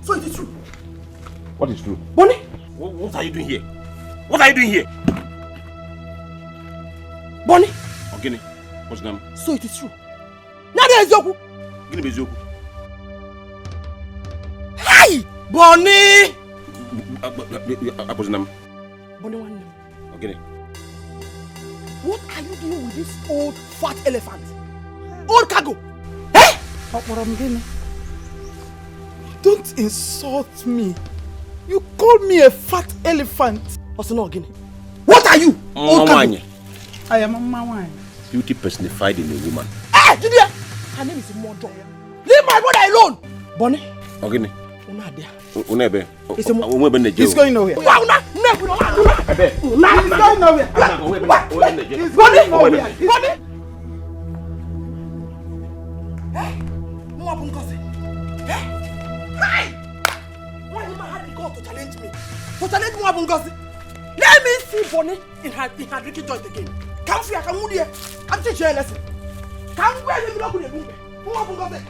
[SPEAKER 3] so it is true.
[SPEAKER 2] What is true?
[SPEAKER 3] Bonnie?
[SPEAKER 2] What are you doing here? What are you doing here?
[SPEAKER 3] Bonnie?
[SPEAKER 2] Okay, what's the name?
[SPEAKER 3] So it is true. Nada Ezoku.
[SPEAKER 2] Gini Ezoku.
[SPEAKER 3] Hey! Bonnie!
[SPEAKER 2] What's the name?
[SPEAKER 3] Bonnie one name.
[SPEAKER 2] Okay.
[SPEAKER 3] What are you doing with this old fat elephant? Old cargo! Hey! Don't insult me. You call me a fat elephant. What are you? Old cargo.
[SPEAKER 1] I am Mama Wine.
[SPEAKER 2] Beauty personified in a woman.
[SPEAKER 3] Hey, Julia! Her name is Mojo. Leave my brother alone! Bonnie?
[SPEAKER 2] Okay.
[SPEAKER 3] Unebe.
[SPEAKER 1] He's going nowhere.
[SPEAKER 3] He's going nowhere. He's going nowhere. Hey! Hey! Why did I have to go to challenge me? To challenge Mwabungosi? Let me see Bonnie in her drinking joint again. Come here, come here. I'm teaching you a lesson. Come where you look at the movie. Mwabungosi.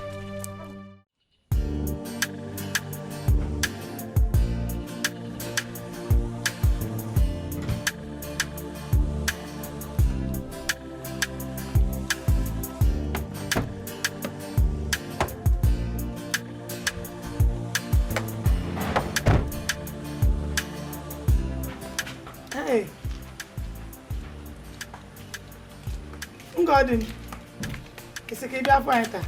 [SPEAKER 4] Hey. Garden. It's a kid of fighter.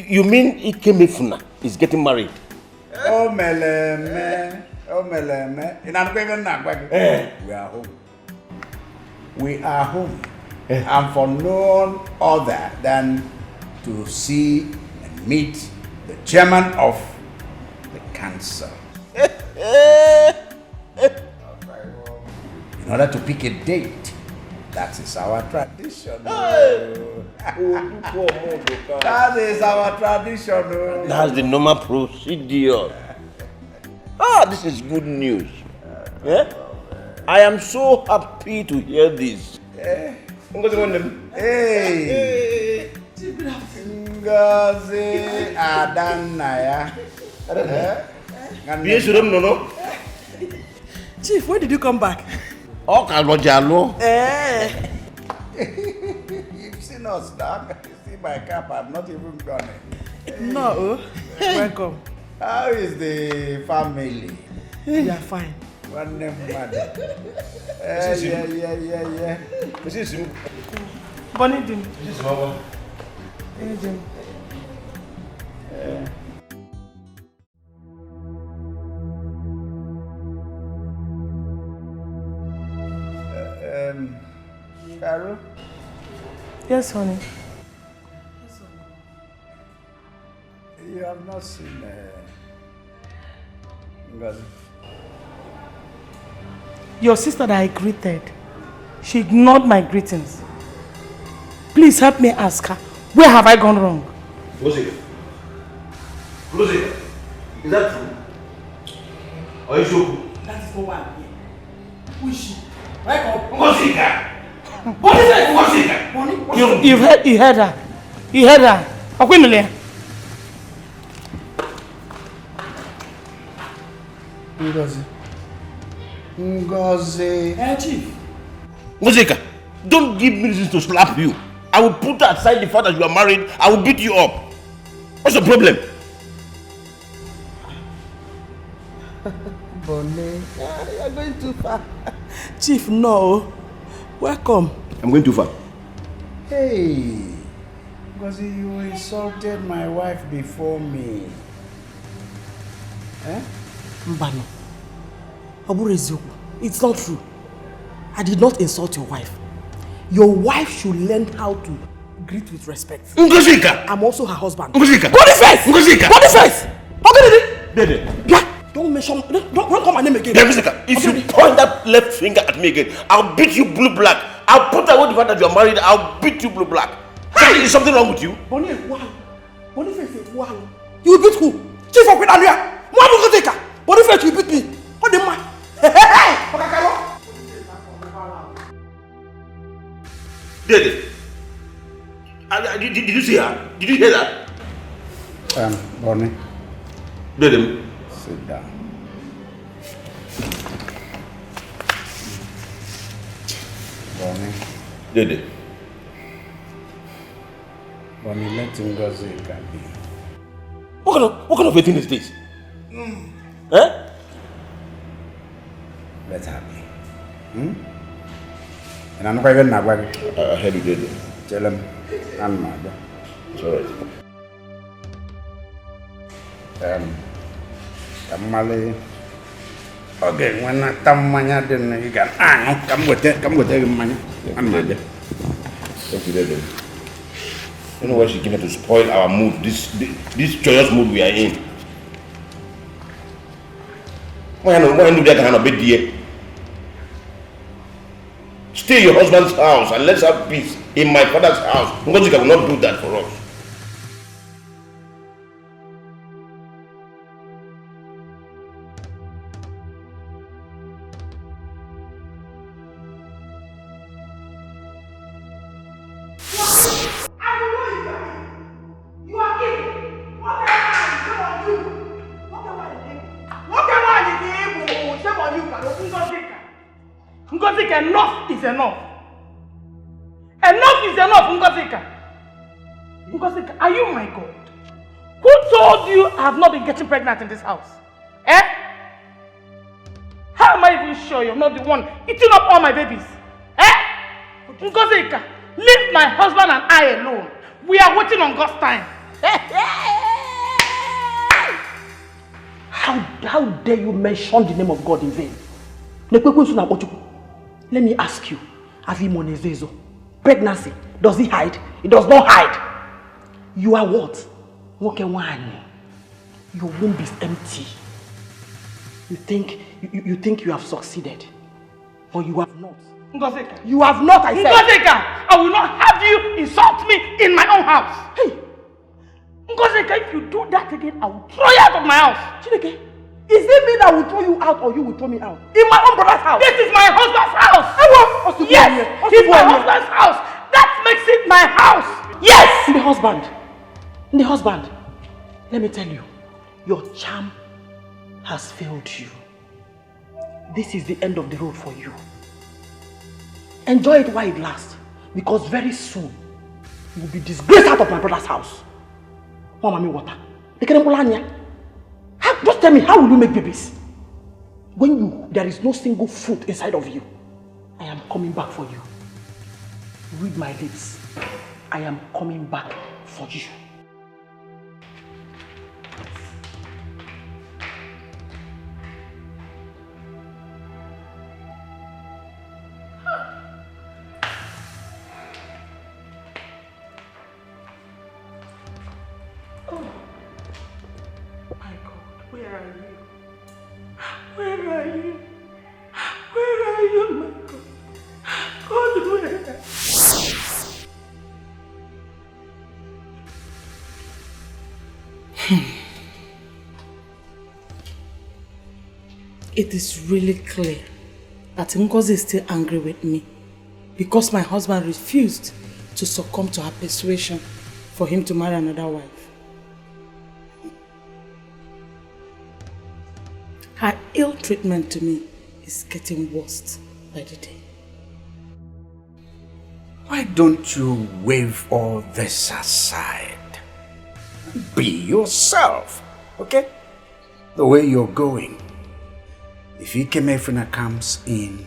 [SPEAKER 2] You mean Ikemefuna is getting married?
[SPEAKER 1] Oh, Meleme. We are home. We are home. And for no other than to see and meet the chairman of the council. In order to pick a date. That is our tradition. That is our tradition.
[SPEAKER 2] That's the normal procedure. This is good news. I am so happy to hear this.
[SPEAKER 1] Hey. Ngozi Adanaya.
[SPEAKER 3] Chief, when did you come back?
[SPEAKER 1] You've seen us now. You see my cap, I'm not even gone.
[SPEAKER 3] No. Welcome.
[SPEAKER 1] How is the family?
[SPEAKER 3] We are fine.
[SPEAKER 1] One name, mother. Yeah.
[SPEAKER 2] This is him.
[SPEAKER 4] Bonnie Dim.
[SPEAKER 2] This is Mama.
[SPEAKER 4] Dim.
[SPEAKER 1] Carol?
[SPEAKER 4] Yes, honey.
[SPEAKER 1] You have not seen Ngozi.
[SPEAKER 4] Your sister that I greeted, she ignored my greetings. Please help me ask her, where have I gone wrong?
[SPEAKER 2] Lucy, is that true?
[SPEAKER 3] That is not why I'm here. Who is she? Bonnie said Bonnie?
[SPEAKER 4] You heard her. You heard her. Akwemile.
[SPEAKER 1] Ngozi.
[SPEAKER 3] Chief.
[SPEAKER 2] Ngozika, don't give me reason to slap you. I will put aside the fact that you are married. I will beat you up. What's the problem?
[SPEAKER 1] Bonnie, you are going too far.
[SPEAKER 3] Chief, no. Welcome.
[SPEAKER 2] I'm going too far.
[SPEAKER 1] Hey, Ngozi, you insulted my wife before me. Eh?
[SPEAKER 3] Mbano. It's not true. I did not insult your wife. Your wife should learn how to greet with respect.
[SPEAKER 2] Ngozika!
[SPEAKER 3] I'm also her husband.
[SPEAKER 2] Ngozika!
[SPEAKER 3] Boniface!
[SPEAKER 2] Ngozika!
[SPEAKER 3] Boniface!
[SPEAKER 2] Dede.
[SPEAKER 3] Yeah, don't mention, don't call my name again.
[SPEAKER 2] Ngozika, if you point that left finger at me again, I'll beat you blue black. I'll put away the fact that you are married. I'll beat you blue black. Hey! Is something wrong with you?
[SPEAKER 3] Boniface, wow. You beat who? Chief of Quidania. Ngozika. Boniface, you beat me. What the man? Hey!
[SPEAKER 2] Dede. Did you see her? Did you hear that?
[SPEAKER 1] Bonnie.
[SPEAKER 2] Dede.
[SPEAKER 1] Sit down. Bonnie.
[SPEAKER 2] Dede.
[SPEAKER 1] Bonnie, let Ngozi be.
[SPEAKER 2] What kind of a thing is this? Eh?
[SPEAKER 1] Let her be. And I'm not even Nagwari.
[SPEAKER 2] I heard you did it.
[SPEAKER 1] Tell him I'm mad.
[SPEAKER 2] It's alright.
[SPEAKER 1] Tamale. Okay, when I tamanya then you can come with the money. I'm mad.
[SPEAKER 2] Thank you, Dede. You know what she came here to spoil our mood, this joyous mood we are in. Why do that kind of bed? Stay in your husband's house and let's have peace in my father's house. Because you cannot do that for us.
[SPEAKER 4] Ngozika, enough is enough. Enough is enough, Ngozika. Ngozika, are you my God? Who told you I have not been getting pregnant in this house? Eh? How am I even sure you're not the one eating up all my babies? Eh? Ngozika, leave my husband and I alone. We are waiting on God's time.
[SPEAKER 3] How dare you mention the name of God in vain? Let me ask you, pregnancy, does it hide? It does not hide. You are what? Your womb is empty. You think you have succeeded, but you have not.
[SPEAKER 4] Ngozika.
[SPEAKER 3] You have not, I said.
[SPEAKER 4] Ngozika, I will not have you insult me in my own house.
[SPEAKER 3] Hey!
[SPEAKER 4] Ngozika, if you do that again, I will throw you out of my house.
[SPEAKER 3] Chineke, is it me that will throw you out or you will throw me out? In my own brother's house?
[SPEAKER 4] This is my husband's house.
[SPEAKER 3] Yes,
[SPEAKER 4] it's my husband's house. That makes it my house. Yes!
[SPEAKER 3] The husband. Let me tell you, your charm has failed you. This is the end of the road for you. Enjoy it while it lasts, because very soon you will be disgraced out of my brother's house. Water. Just tell me, how will you make babies? When there is no single fruit inside of you. I am coming back for you. Read my lips. I am coming back for you.
[SPEAKER 4] It is really clear that Ngozi is still angry with me because my husband refused to succumb to her persuasion for him to marry another wife. Her ill treatment to me is getting worse by the day.
[SPEAKER 1] Why don't you wave all this aside? Be yourself, okay? The way you're going. If Ikemefuna comes in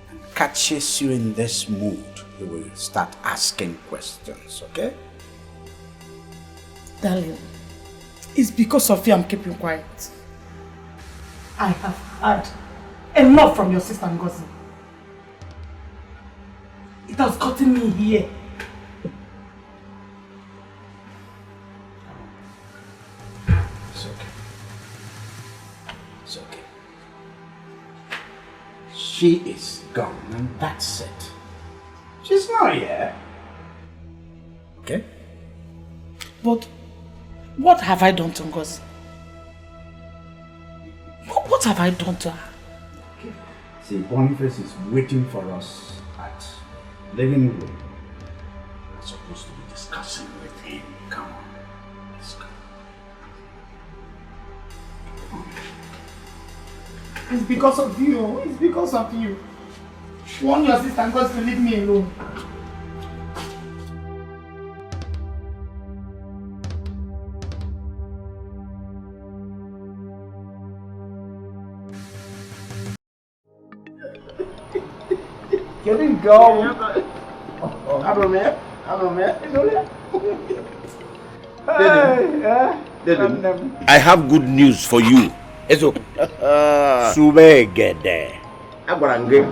[SPEAKER 1] and catches you in this mood, he will start asking questions, okay?
[SPEAKER 4] Darling, it's because of you I'm keeping quiet. I have had enough from your sister Ngozi. It has gotten me here.
[SPEAKER 1] It's okay. It's okay. She is gone and that's it. She's not here. Okay?
[SPEAKER 4] But what have I done to Ngozi? What have I done to her?
[SPEAKER 1] Okay. See, Boniface is waiting for us at living room. We're supposed to be discussing with him. Come on. Let's go.
[SPEAKER 4] It's because of you. It's because of you. Warn your sister Ngozi to leave me alone.
[SPEAKER 1] Getting go.
[SPEAKER 2] I have good news for you.
[SPEAKER 7] Eso.
[SPEAKER 1] Subegede.
[SPEAKER 7] Agwarange.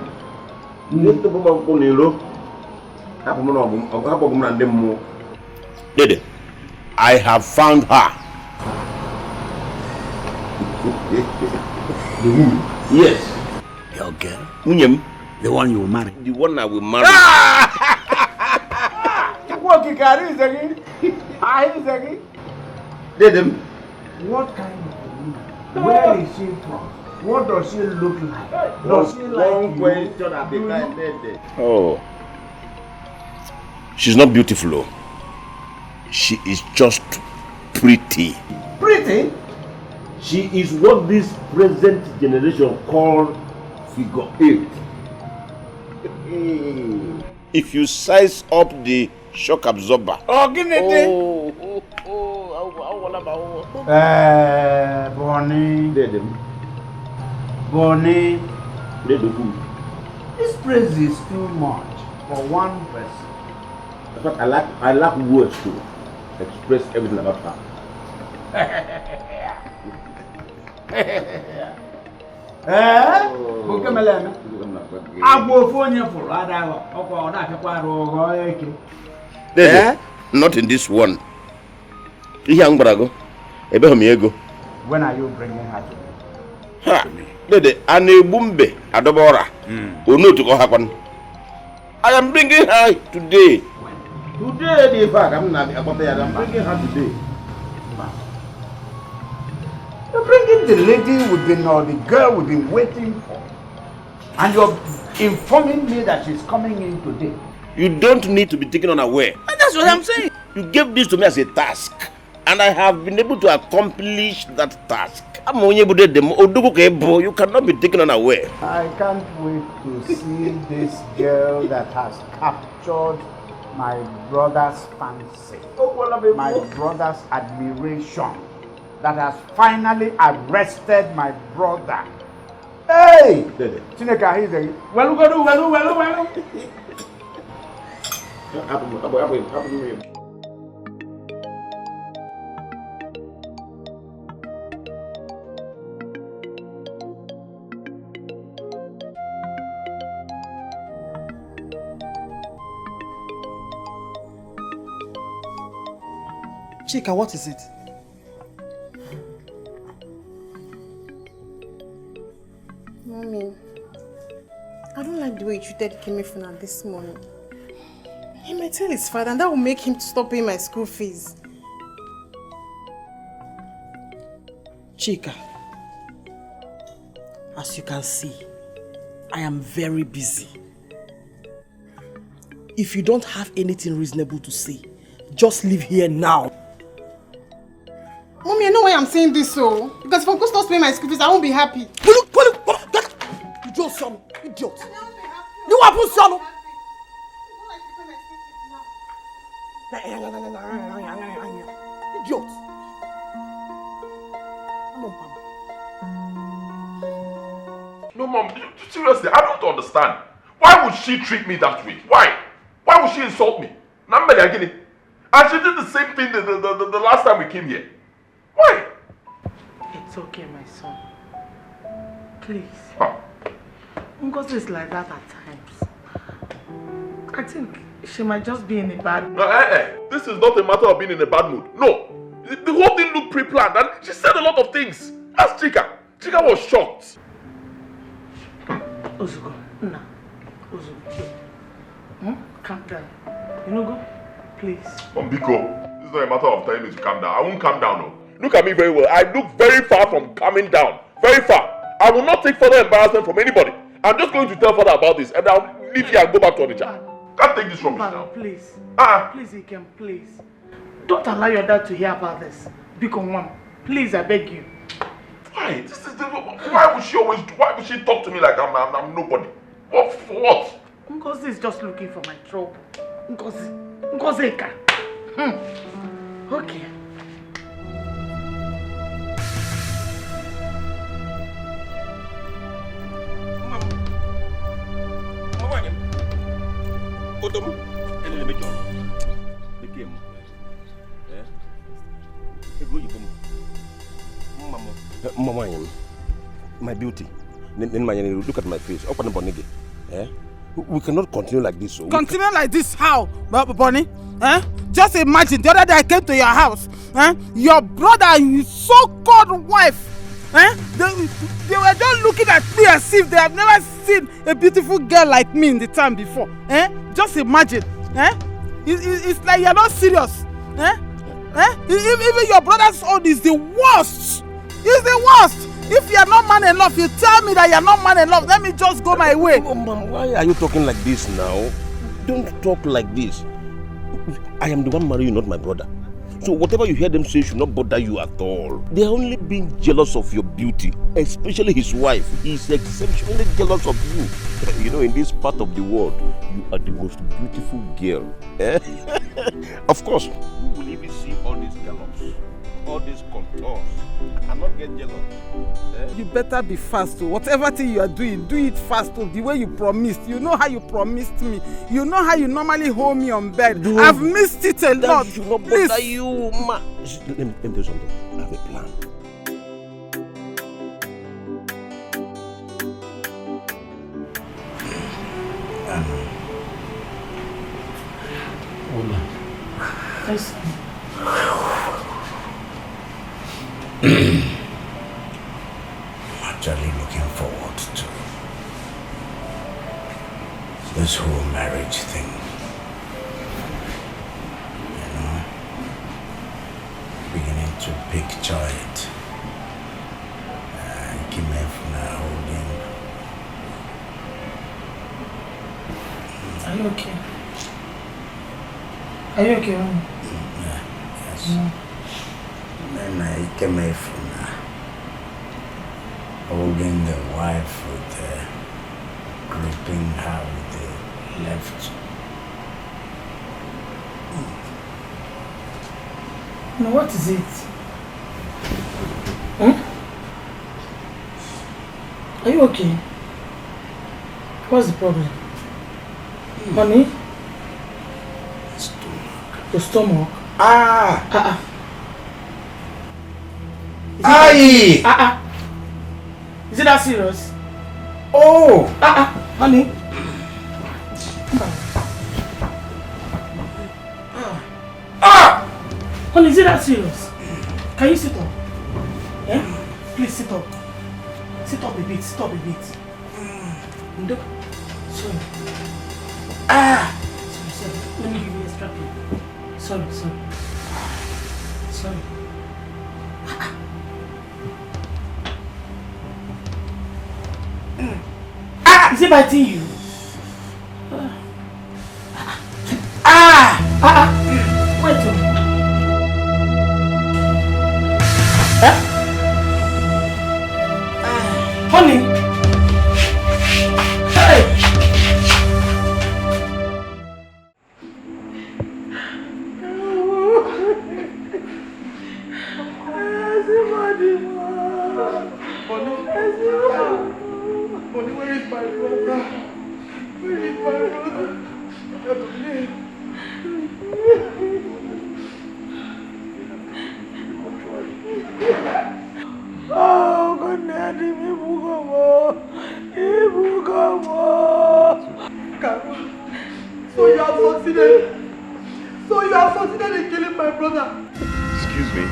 [SPEAKER 7] Nito baba ko nilo. Hapo mna ndemu.
[SPEAKER 2] Dede, I have found her.
[SPEAKER 1] The woman?
[SPEAKER 2] Yes.
[SPEAKER 1] Your girl?
[SPEAKER 2] Munyem.
[SPEAKER 1] The one you will marry?
[SPEAKER 2] The one I will marry.
[SPEAKER 7] Dedem.
[SPEAKER 1] What kind of woman? Where is she from? What does she look like? Does she like you?
[SPEAKER 2] Oh. She's not beautiful, though. She is just pretty.
[SPEAKER 1] Pretty?
[SPEAKER 7] She is what this present generation call figure 8.
[SPEAKER 2] If you size up the shock absorber.
[SPEAKER 1] Oh, give me Bonnie. Bonnie. This praise is too much for one person.
[SPEAKER 7] But I lack words to express everything about her.
[SPEAKER 2] Not in this one. When
[SPEAKER 1] are you bringing her to me?
[SPEAKER 2] Dede, Anebumbe, Adobora. I am bringing her today.
[SPEAKER 7] Today, in fact, I'm bringing her today.
[SPEAKER 1] You're bringing the lady we've been, or the girl we've been waiting for. And you're informing me that she's coming in today.
[SPEAKER 2] You don't need to be taken unaware.
[SPEAKER 1] That's what I'm saying.
[SPEAKER 2] You gave this to me as a task. And I have been able to accomplish that task. You cannot be taken unaware.
[SPEAKER 1] I can't wait to see this girl that has captured my brother's fancy, my brother's admiration, that has finally arrested my brother. Hey! Chineka, he's a well.
[SPEAKER 3] Chika, what is it?
[SPEAKER 11] Mommy, I don't like the way you treated Kemefuna this morning. He might tell his father and that will make him to stop paying my school fees.
[SPEAKER 3] Chika, As you can see, I am very busy. If you don't have anything reasonable to say, just leave here now.
[SPEAKER 11] Mommy, I know why I'm saying this so. Because if Uncle starts paying my school fees, I won't be happy.
[SPEAKER 3] You just son, idiot. You are put son. Idiot.
[SPEAKER 6] No, Mom, seriously, I don't understand. Why would she treat me that way? Why? Why would she insult me? And she did the same thing the last time we came here. Why?
[SPEAKER 4] It's okay, my son. Please.
[SPEAKER 6] Huh?
[SPEAKER 4] Ngozi is like that at times. I think she might just be in a bad mood.
[SPEAKER 6] No, this is not a matter of being in a bad mood. No. The whole thing looked pre-planned and she said a lot of things. Ask Chika. Chika was shocked.
[SPEAKER 4] Ozugo, nah. Ozugo. Calm down. You know, go? Please.
[SPEAKER 6] Biko, this is not a matter of telling me to calm down. I won't calm down, no. Look at me very well. I look very far from calming down. Very far. I will not take further embarrassment from anybody. I'm just going to tell father about this and I'll leave here and go back to Onitsha. Can't take this from me now.
[SPEAKER 4] Please. Please, Ikem, please. Don't allow your dad to hear about this. Biko, Mom. Please, I beg you.
[SPEAKER 6] Why? Why would she talk to me like I'm nobody? What for what?
[SPEAKER 4] Ngozi is just looking for my trouble. Ngozika. Okay.
[SPEAKER 2] Mama, my beauty. Look at my face. We cannot continue like this. So
[SPEAKER 1] continue like this? How, Bonnie? Just imagine, the other day I came to your house. Your brother and his so-called wife. They were just looking at me as if they have never seen a beautiful girl like me in the town before. Just imagine. It's like you're not serious. Even your brother's own is the worst. It's the worst. If you are not man enough, you tell me that you are not man enough. Let me just go my way.
[SPEAKER 2] Mom, why are you talking like this now? Don't talk like this. I am the one marrying you, not my brother. So whatever you hear them say should not bother you at all. They are only being jealous of your beauty, especially his wife. He is exceptionally jealous of you. You know, in this part of the world, you are the most beautiful girl. Of course, who will even see all these gallons, all these contours, and not get jealous?
[SPEAKER 1] You better be fast. Whatever thing you are doing, do it fast. The way you promised. You know how you promised me. You know how you normally hold me on bed. I've missed it a lot.
[SPEAKER 2] That should not bother you, ma. Let me tell you something. I have a plan.
[SPEAKER 4] Yes.
[SPEAKER 1] I'm actually looking forward to this whole marriage thing. You know, beginning to picture it. Kimefuna holding.
[SPEAKER 4] Are you okay? Are you okay, Mom?
[SPEAKER 1] Yes. Then I came from holding the wife with gripping her with the left.
[SPEAKER 4] No, what is it? Are you okay? What's the problem? Honey?
[SPEAKER 1] Stomach.
[SPEAKER 4] The stomach?
[SPEAKER 1] Aye!
[SPEAKER 4] Is it that serious?
[SPEAKER 1] Oh!
[SPEAKER 4] Honey? Honey, is it that serious? Can you sit up? Please sit up. Sit up a bit, sit up a bit. Ndo. Sorry. Sorry. Let me give you a strap here. Sorry. Is he biting you? Wait. Honey. Hey.
[SPEAKER 9] Bonnie, where is my brother? Where is my brother? Oh, God, Daddy, Carol, so you have succeeded. So you have succeeded in killing my brother.
[SPEAKER 6] Excuse me?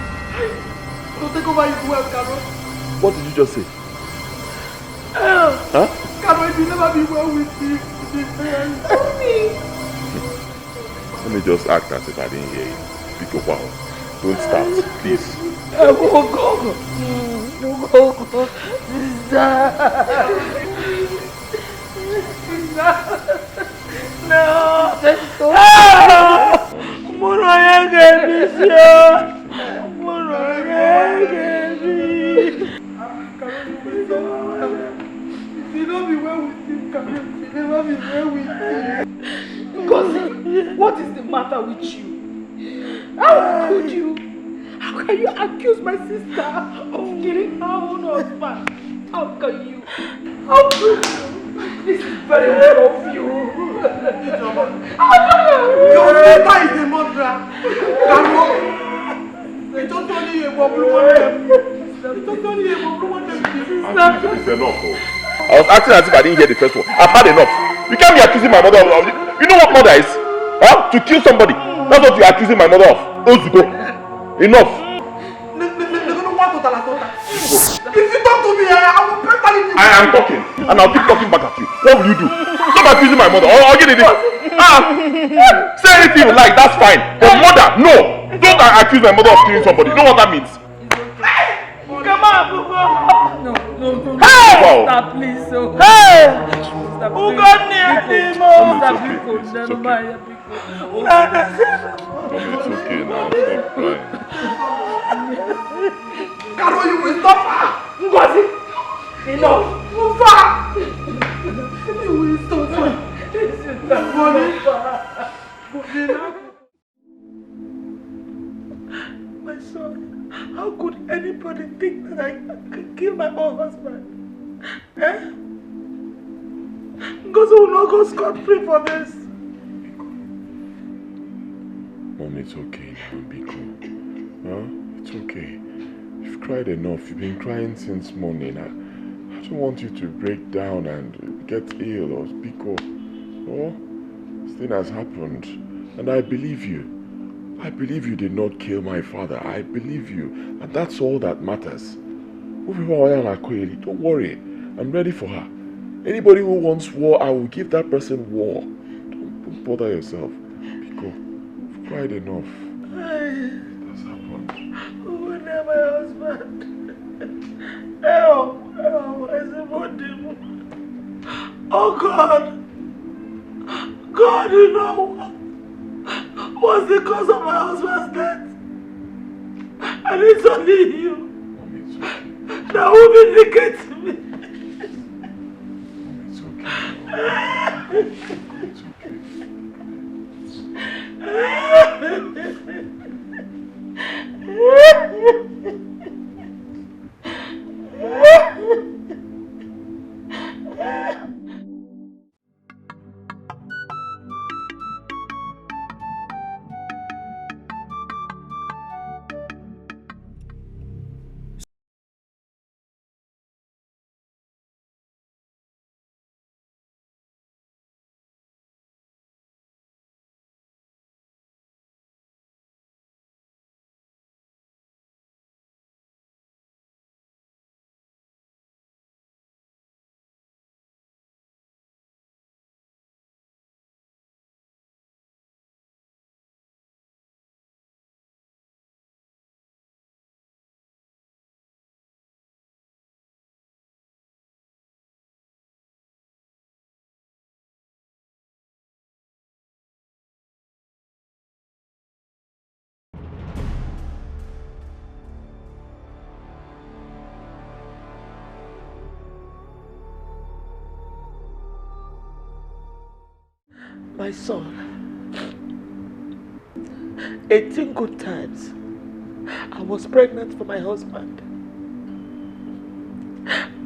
[SPEAKER 9] Don't take over his wealth, Carol.
[SPEAKER 6] What did you just say? Huh?
[SPEAKER 9] Carol, it will never be well with you.
[SPEAKER 6] Let me just act as if I didn't hear you. Pick up, wow. Don't start, please.
[SPEAKER 9] No! It will not be well with you, Carol. It will never be well with you.
[SPEAKER 4] Ngozi, what is the matter with you? How could you? How can you accuse my sister of killing her own husband? How can you? How could you? This is very wrong of you.
[SPEAKER 9] Your sister is a murderer. Carol, it's just only a bubble one them. It's just only a bubble one them.
[SPEAKER 6] It's enough, oh. I was acting as if I didn't hear the first one. I've had enough. You can't be accusing my mother of... You know what mother is? Huh? To kill somebody. That's what you're accusing my mother of. Ozugo. Enough.
[SPEAKER 9] If you talk to me, I will personally...
[SPEAKER 6] I am talking. And I'll keep talking back at you. What will you do? Stop accusing my mother. I'll get it. Say anything you like, that's fine. But mother, no. Don't accuse my mother of killing somebody. You know what that means?
[SPEAKER 4] Come on, Bugo. No.
[SPEAKER 6] Hey!
[SPEAKER 4] Stop, please. So.
[SPEAKER 9] Hey!
[SPEAKER 4] Bugo, stop,
[SPEAKER 6] It's okay now. Stop crying.
[SPEAKER 9] Carol, you will stop her!
[SPEAKER 4] Ngozi! Enough!
[SPEAKER 9] Move her! You will stop her!
[SPEAKER 4] My son, how could anybody think that I could kill my own husband? Eh? Ngozi will not go scot-free for this.
[SPEAKER 6] Mom, it's okay now. Be cool. Huh? It's okay. You've cried enough. You've been crying since morning. I don't want you to break down and get ill or speak up. Oh, this thing has happened. And I believe you. I believe you did not kill my father. I believe you. And that's all that matters. Don't worry. I'm ready for her. Anybody who wants war, I will give that person war. Don't bother yourself. Pico, you've cried enough. That's happened.
[SPEAKER 4] Who will never my husband? Help! Oh God! God, you know what's the cause of my husband's death? And it's only you that will vindicate me.
[SPEAKER 6] It's okay.
[SPEAKER 4] It's okay. My son, 18 good times I was pregnant for my husband.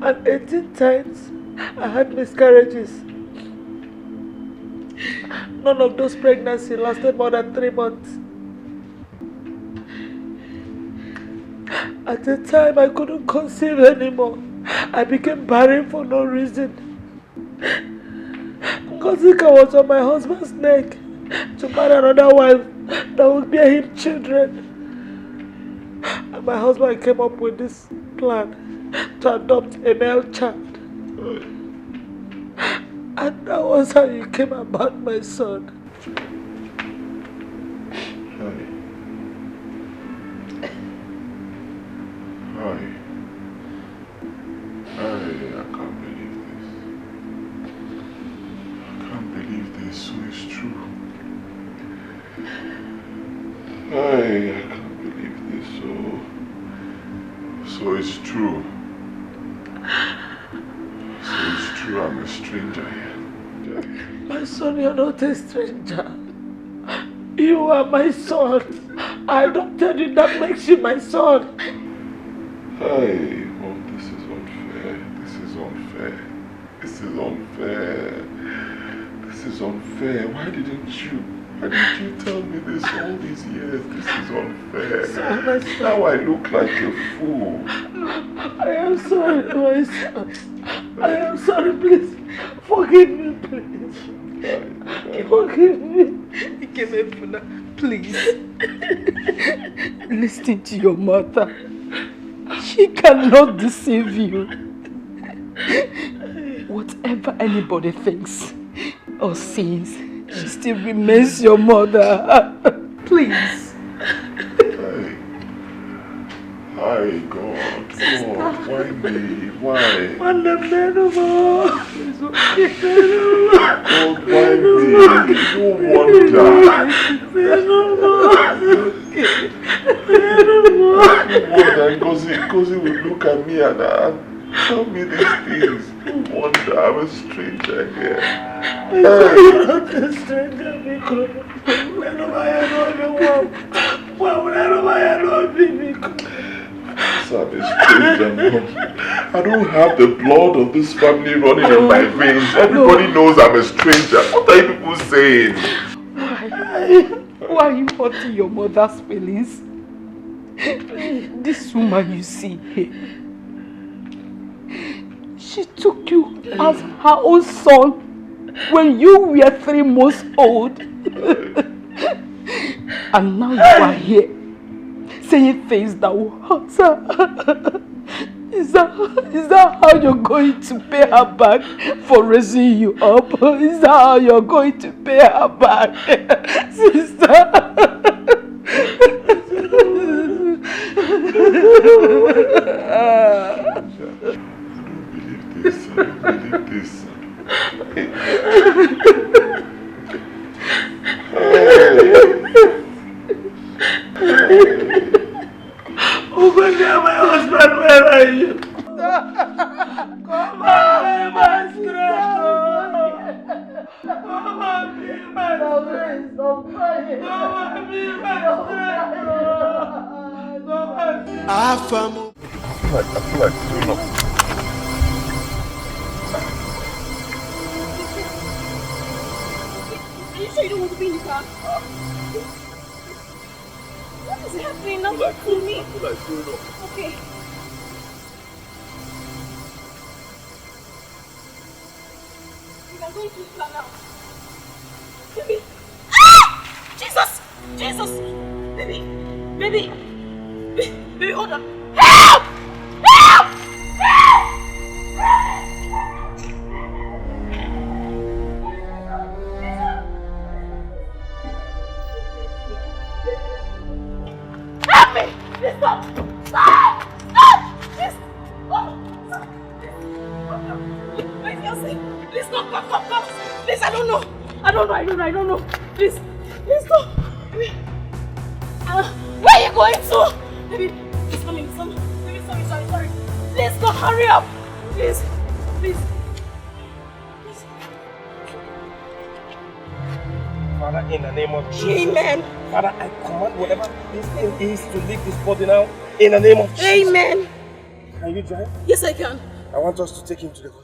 [SPEAKER 4] And 18 times I had miscarriages. None of those pregnancies lasted more than 3 months. At the time I couldn't conceive anymore. I became barren for no reason. Ngozika was on my husband's neck to marry another wife that would bear him children. And my husband came up with this plan to adopt a male child. And that was how you came about my son.
[SPEAKER 6] I can't believe this. I can't believe this. So it's true. I can't believe this. So it's true. So it's true. I'm a stranger here.
[SPEAKER 4] My son, you're not a stranger. You are my son. I adopted you. That makes you my son.
[SPEAKER 6] Hey, oh, this is unfair. This is unfair. This is unfair. This is unfair. Why didn't you tell me this all these years? This is unfair. Now I look like a fool.
[SPEAKER 4] I am sorry, my son. I am sorry, please. Forgive me, please. Forgive me. Please. Listen to your mother. She cannot deceive you. Whatever anybody thinks or sees, she still remains your mother. Please.
[SPEAKER 6] Hi, God, why me? Why?
[SPEAKER 4] God, why me?
[SPEAKER 6] No wonder. Ngozi will look at me and tell me these things. No wonder I'm a stranger here.
[SPEAKER 4] You're not a stranger, Miko. Why would I know Miko?
[SPEAKER 6] I'm a stranger, Mom. I don't have the blood of this family running in my veins. Everybody knows I'm a stranger. What are you people saying?
[SPEAKER 4] Why are you hurting your mother's feelings? This woman you see here, she took you as her own son when you were 3 months old. And now you are here saying things that will hurt her. Is that how you're going to pay her back for raising you up? Is that how you're going to pay her back, sister?
[SPEAKER 6] I don't believe this.
[SPEAKER 4] Ugonia, my husband, where are you? Come on, my strength. Come on, be my strength. Come on, be my strength. I feel
[SPEAKER 6] like throwing up.
[SPEAKER 10] Are you sure you don't want to be in the car? What is happening now? Talk to me. Okay. We can go into the car now. Baby. Ah! Jesus! Jesus! Baby, hold on. Help! Help! Help! Help me! Please stop! Stop! Stop! Please! Oh! Please, Elsie! Please stop! Stop! Please, I don't know! Please! Please stop! Where are you going to? Baby, please come in. Baby, sorry. Please go, hurry up! Please!
[SPEAKER 7] Father, in the name of Jesus.
[SPEAKER 11] Amen.
[SPEAKER 7] Father, I command whatever this thing is to leave this body now. In the name of Jesus.
[SPEAKER 11] Amen.
[SPEAKER 7] Can you drive?
[SPEAKER 11] Yes, I can.
[SPEAKER 7] I want us to take him to the hospital.